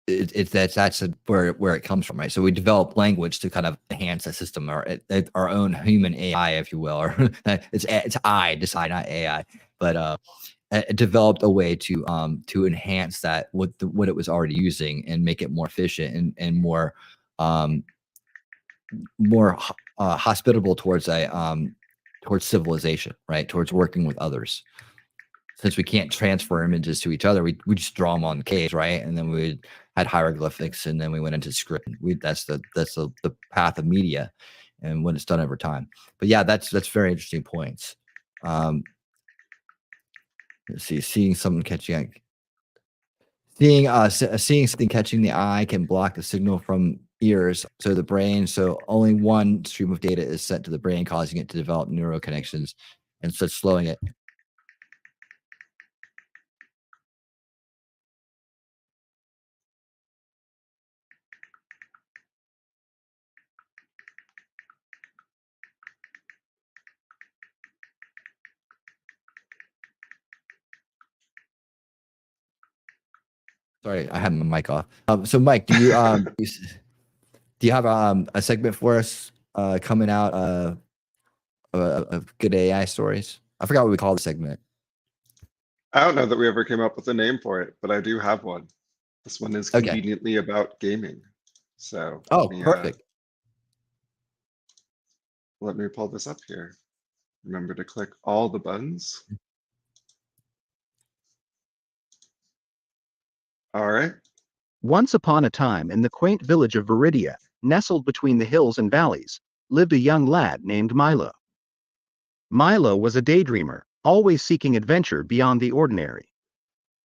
Speaker 1: that's where it comes from, right? So we develop language to kind of enhance the system, or our own human AI, if you will, or it's I decide, not AI, but it developed a way to enhance that what it was already using and make it more efficient and more hospitable towards towards civilization, right? Towards working with others. Since we can't transfer images to each other, we just draw them on the cage, right? And then we had hieroglyphics, and then we went into script. That's the path of media, and when it's done over time. But yeah, that's very interesting points. Let's see, seeing something catching something catching the eye can block the signal from ears so the brain. So only one stream of data is sent to the brain, causing it to develop neural connections and such slowing it. Sorry, I had my mic off. So Mike, do you do you have a segment for us coming out of good AI stories? I forgot what we call the segment.
Speaker 2: I don't know that we ever came up with a name for it, but I do have one. This one is
Speaker 1: Okay.
Speaker 2: conveniently about gaming. So
Speaker 1: Oh, perfect.
Speaker 2: Let me pull this up here. Remember to click all the buttons. All right.
Speaker 13: Once upon a time in the quaint village of Viridia, nestled between the hills and valleys, lived a young lad named Milo. Milo was a daydreamer, always seeking adventure beyond the ordinary.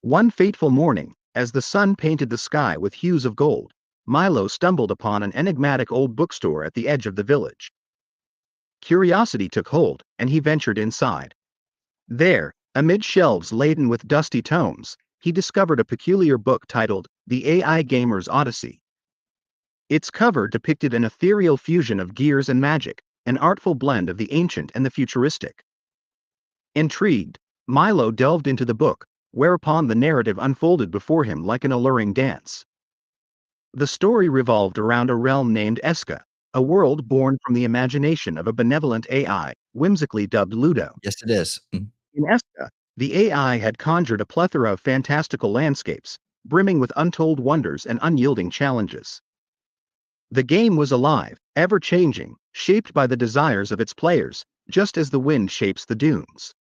Speaker 13: One fateful morning, as the sun painted the sky with hues of gold, Milo stumbled upon an enigmatic old bookstore at the edge of the village. Curiosity took hold, and he ventured inside. There, amid shelves laden with dusty tomes, he discovered a peculiar book titled The AI Gamer's Odyssey. Its cover depicted an ethereal fusion of gears and magic, an artful blend of the ancient and the futuristic. Intrigued, Milo delved into the book, whereupon the narrative unfolded before him like an alluring dance. The story revolved around a realm named Eska, a world born from the imagination of a benevolent AI, whimsically dubbed Ludo.
Speaker 1: Yes, it is.
Speaker 13: In Eska, the AI had conjured a plethora of fantastical landscapes, brimming with untold wonders and unyielding challenges. The game was alive, ever-changing, shaped by the desires of its players, just as the wind shapes the dunes.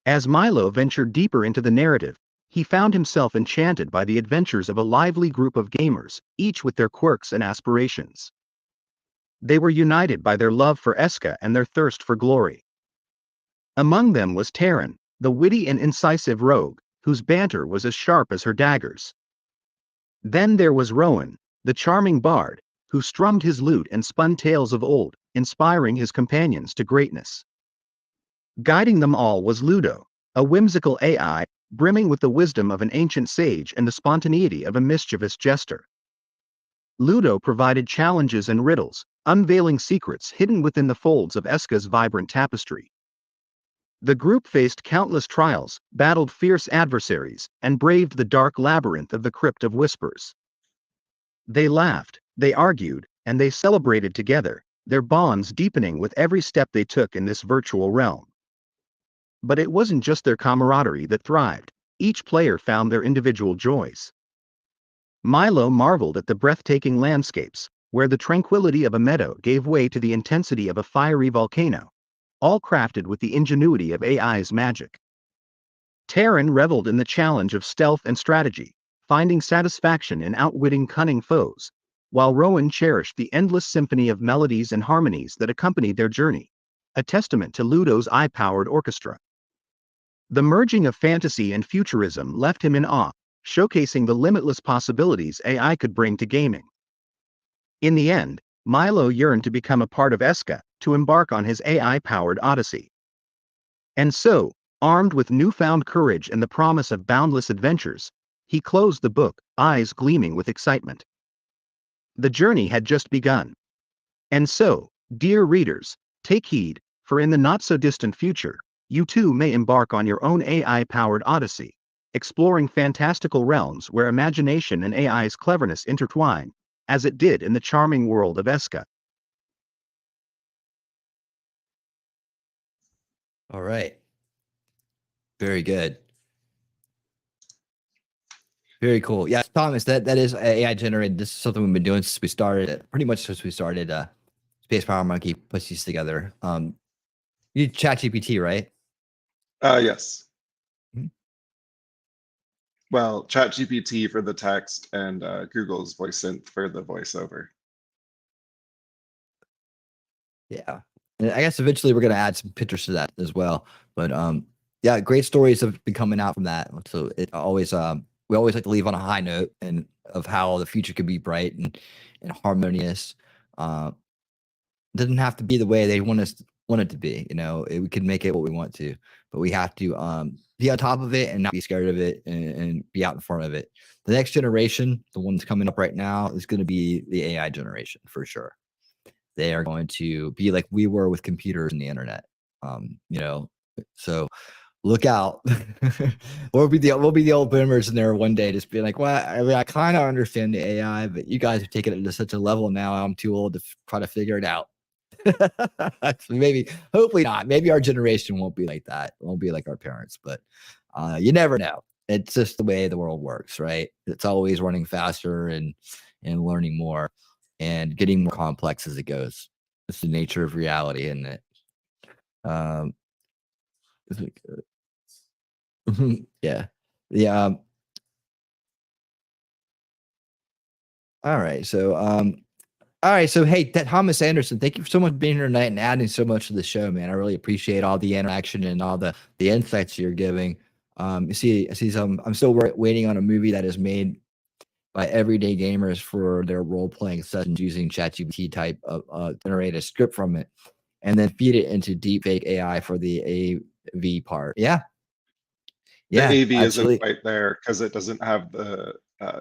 Speaker 13: As Milo ventured deeper into the narrative, he found himself enchanted by the adventures of a lively group of gamers, each with their quirks and aspirations. They were united by their love for Eska and their thirst for glory. Among them was Taryn, the witty and incisive rogue, whose banter was as sharp as her daggers. Then there was Rowan, the charming bard, who strummed his lute and spun tales of old, inspiring his companions to greatness. Guiding them all was Ludo, a whimsical AI, brimming with the wisdom of an ancient sage and the spontaneity of a mischievous jester. Ludo provided challenges and riddles, unveiling secrets hidden within the folds of Eska's vibrant tapestry. The group faced countless trials, battled fierce adversaries, and braved the dark labyrinth of the Crypt of Whispers. They laughed, they argued, and they celebrated together, their bonds deepening with every step they took in this virtual realm. But it wasn't just their camaraderie that thrived, each player found their individual joys. Milo marveled at the breathtaking landscapes, where the tranquility of a meadow gave way to the intensity of a fiery volcano, all crafted with the ingenuity of AI's magic. Taryn reveled in the challenge of stealth and strategy, finding satisfaction in outwitting cunning foes, while Rowan cherished the endless symphony of melodies and harmonies that accompanied their journey, a testament to Ludo's AI-powered orchestra. The merging of fantasy and futurism left him in awe, showcasing the limitless possibilities AI could bring to gaming. In the end, Milo yearned to become a part of Eska, to embark on his AI-powered odyssey. And so, armed with newfound courage and the promise of boundless adventures, he closed the book, eyes gleaming with excitement. The journey had just begun. And so, dear readers, take heed, for in the not-so-distant future, you too may embark on your own AI-powered odyssey, exploring fantastical realms where imagination and AI's cleverness intertwine, as it did in the charming world of Eska.
Speaker 1: All right. Very good. Very cool. Yeah, Thomas, that is AI generated. This is something we've been doing since we started, pretty much since we started SpacePowerMonkey puts these together. You ChatGPT, right?
Speaker 2: Yes.
Speaker 1: Mm-hmm.
Speaker 2: Well, ChatGPT for the text and Google's voice synth for the voiceover.
Speaker 1: Yeah. And I guess eventually we're going to add some pictures to that as well. But yeah, great stories have been coming out from that. So it always we always like to leave on a high note and of how the future could be bright and harmonious. It doesn't have to be the way they want it to be. You know, we can make it what we want to, but we have to be on top of it and not be scared of it and be out in front of it. The next generation, the one that's coming up right now, is going to be the AI generation for sure. They are going to be like we were with computers and the internet. You know, so look out. we'll be the old boomers in there one day, just being like, well, I mean, I kind of understand the AI, but you guys have taken it to such a level now. I'm too old to try to figure it out. Maybe, hopefully not. Maybe our generation won't be like that. It won't be like our parents, but you never know. It's just the way the world works, right? It's always running faster and learning more and getting more complex as it goes. It's the nature of reality, isn't it? Yeah. Yeah. All right. So all right. So hey, Thomas Anderson, thank you so much for being here tonight and adding so much to the show, man. I really appreciate all the interaction and all the insights you're giving. I see I'm still waiting on a movie that is made by everyday gamers for their role-playing sessions using ChatGPT type of generate a script from it and then feed it into deepfake AI for the AV part. Yeah.
Speaker 2: The
Speaker 1: Yeah,
Speaker 2: AV isn't
Speaker 1: absolutely.
Speaker 2: quite there because it doesn't have the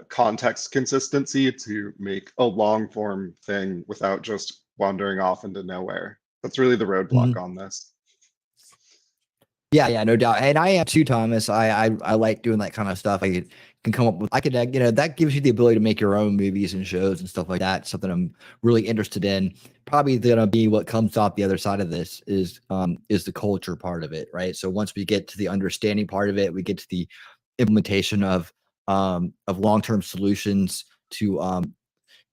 Speaker 2: context consistency to make a long form thing without just wandering off into nowhere. That's really the roadblock on this.
Speaker 1: Yeah, no doubt. And I am too, Thomas. I like doing that kind of stuff. I can come up with, that gives you the ability to make your own movies and shows and stuff like that. Something I'm really interested in. Probably gonna be what comes off the other side of this is the culture part of it, right? So once we get to the understanding part of it, we get to the implementation of long-term solutions to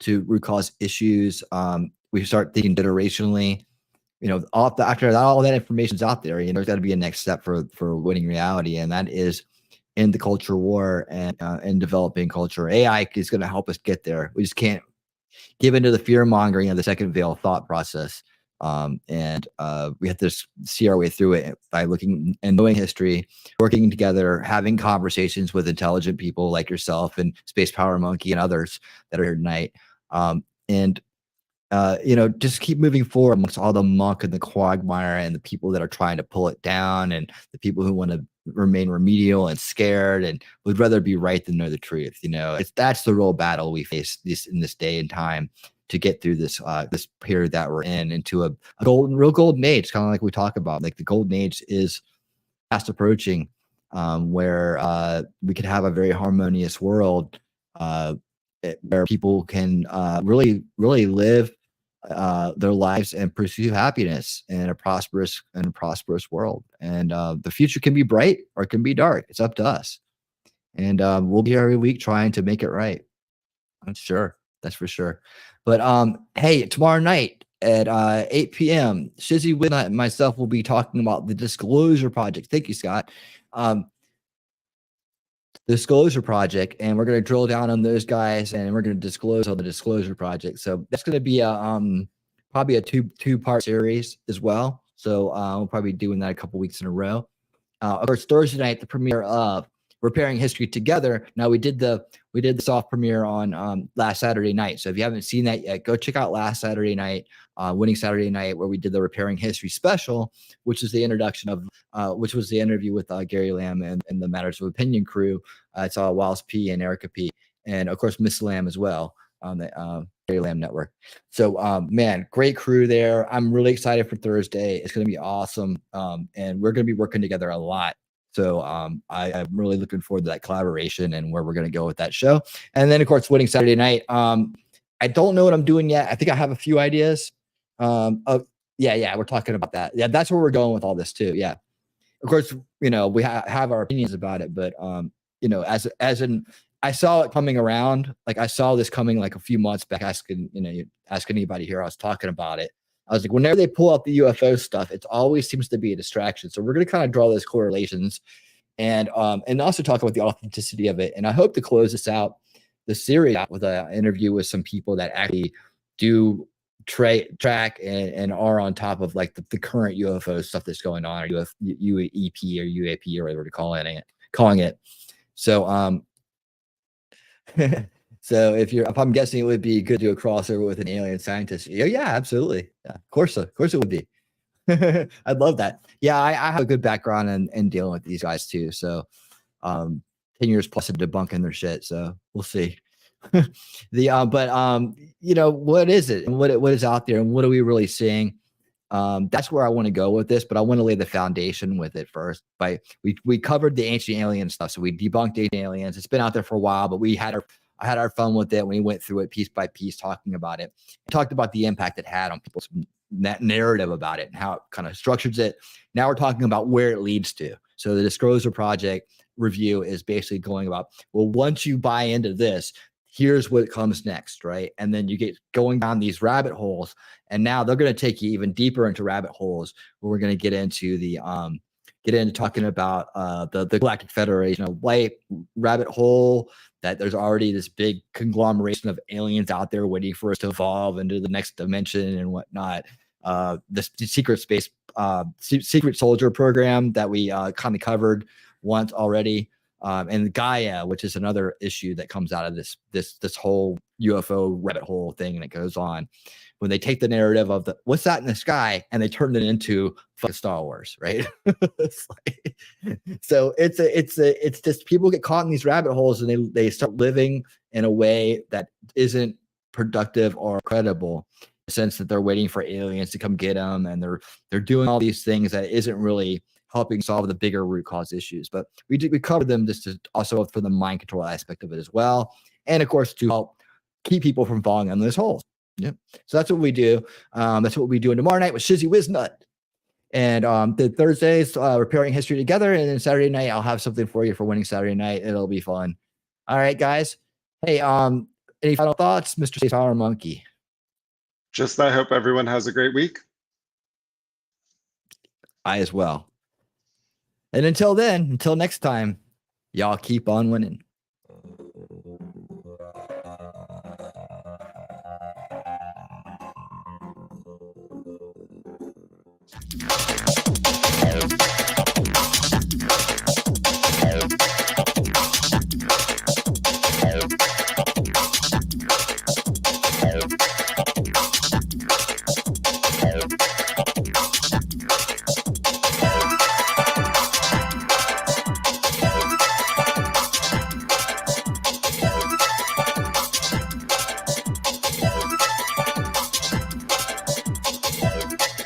Speaker 1: root cause issues. We start thinking generationally. After all that information's out there, there's got to be a next step for winning reality, and that is in the culture war and developing culture. AI is going to help us get there. We just can't give into the fear mongering of the second veil thought process, and we have to see our way through it by looking and knowing history, working together, having conversations with intelligent people like yourself and SpacePowerMonkey and others that are here tonight, and just keep moving forward amongst all the muck and the quagmire and the people that are trying to pull it down and the people who want to remain remedial and scared and would rather be right than know the truth. That's the real battle we face in this day and time to get through this period that we're in into a real golden age, kind of like we talk about. Like the golden age is fast approaching, where we could have a very harmonious world where people can really live their lives and pursue happiness in a prosperous world. And the future can be bright or it can be dark. It's up to us. And we'll be here every week trying to make it right. That's for sure. But hey, tomorrow night at 8 p.m., Shizzy Whitnut and myself will be talking about the Disclosure Project. Thank you, Scott. Disclosure Project, and we're going to drill down on those guys, and we're going to disclose all the Disclosure Project. So that's going to be a probably a two-part series as well. So we'll probably be doing that a couple weeks in a row. Of course, Thursday night, the premiere of Repairing History Together. Now we did the soft premiere on last Saturday night. So if you haven't seen that yet, go check out last Saturday night, Winning Saturday Night, where we did the Repairing History special, which is the introduction of which was the interview with Gary Lamb and the Matters of Opinion crew. It's Wallace P and Erica P, and of course Miss Lamb as well on the Gary Lamb Network. So man, great crew there. I'm really excited for Thursday. It's going to be awesome, and we're going to be working together a lot. So I'm really looking forward to that collaboration and where we're going to go with that show. And then, of course, Winning Saturday Night. I don't know what I'm doing yet. I think I have a few ideas. Yeah, we're talking about that. Yeah, that's where we're going with all this too. Yeah, of course, we have our opinions about it, but I saw it coming around. Like I saw this coming like a few months back. Ask anybody here. I was talking about it. I was like, whenever they pull out the UFO stuff, it always seems to be a distraction. So we're going to kind of draw those correlations and also talk about the authenticity of it. And I hope to close this out, the series out with an interview with some people that actually do track and are on top of like the current UFO stuff that's going on, or UAP or UAP or whatever they're calling it. So, so if I'm guessing it would be good to do a crossover with an alien scientist. Yeah, absolutely. Yeah, of course it would be. I'd love that. Yeah, I have a good background in dealing with these guys too. So 10 years plus of debunking their shit. So we'll see. But what is it and what is out there and what are we really seeing? That's where I want to go with this, but I want to lay the foundation with it first. We covered the ancient alien stuff, so we debunked ancient aliens. It's been out there for a while, but I had our fun with it. We went through it piece by piece, talking about it. We talked about the impact it had on people's narrative about it and how it kind of structures it. Now we're talking about where it leads to. So the Disclosure Project review is basically going about, well, once you buy into this, here's what comes next, right? And then you get going down these rabbit holes, and now they're going to take you even deeper into rabbit holes where we're going to get into talking about the Galactic Federation, a white rabbit hole, that there's already this big conglomeration of aliens out there waiting for us to evolve into the next dimension and whatnot. The secret space, secret soldier program that we kind of covered once already. And Gaia, which is another issue that comes out of this whole UFO rabbit hole thing, and it goes on. When they take the narrative of what's that in the sky, and they turn it into fucking Star Wars, right? So it's just people get caught in these rabbit holes, and they start living in a way that isn't productive or credible. In the sense that they're waiting for aliens to come get them, and they're doing all these things that isn't really helping solve the bigger root cause issues. But we covered them just to also for the mind control aspect of it as well, and of course to help keep people from falling in those holes. Yeah, so that's what we do. That's what we do tomorrow night with Shizzy Wiznut. And the Thursdays, repairing history together, and then Saturday night I'll have something for you for winning Saturday night. It'll be fun. All right, guys. Hey, any final thoughts, Mr. SpacePowerMonkey?
Speaker 2: Just I hope everyone has a great week.
Speaker 1: I as well. And until next time, y'all keep on winning.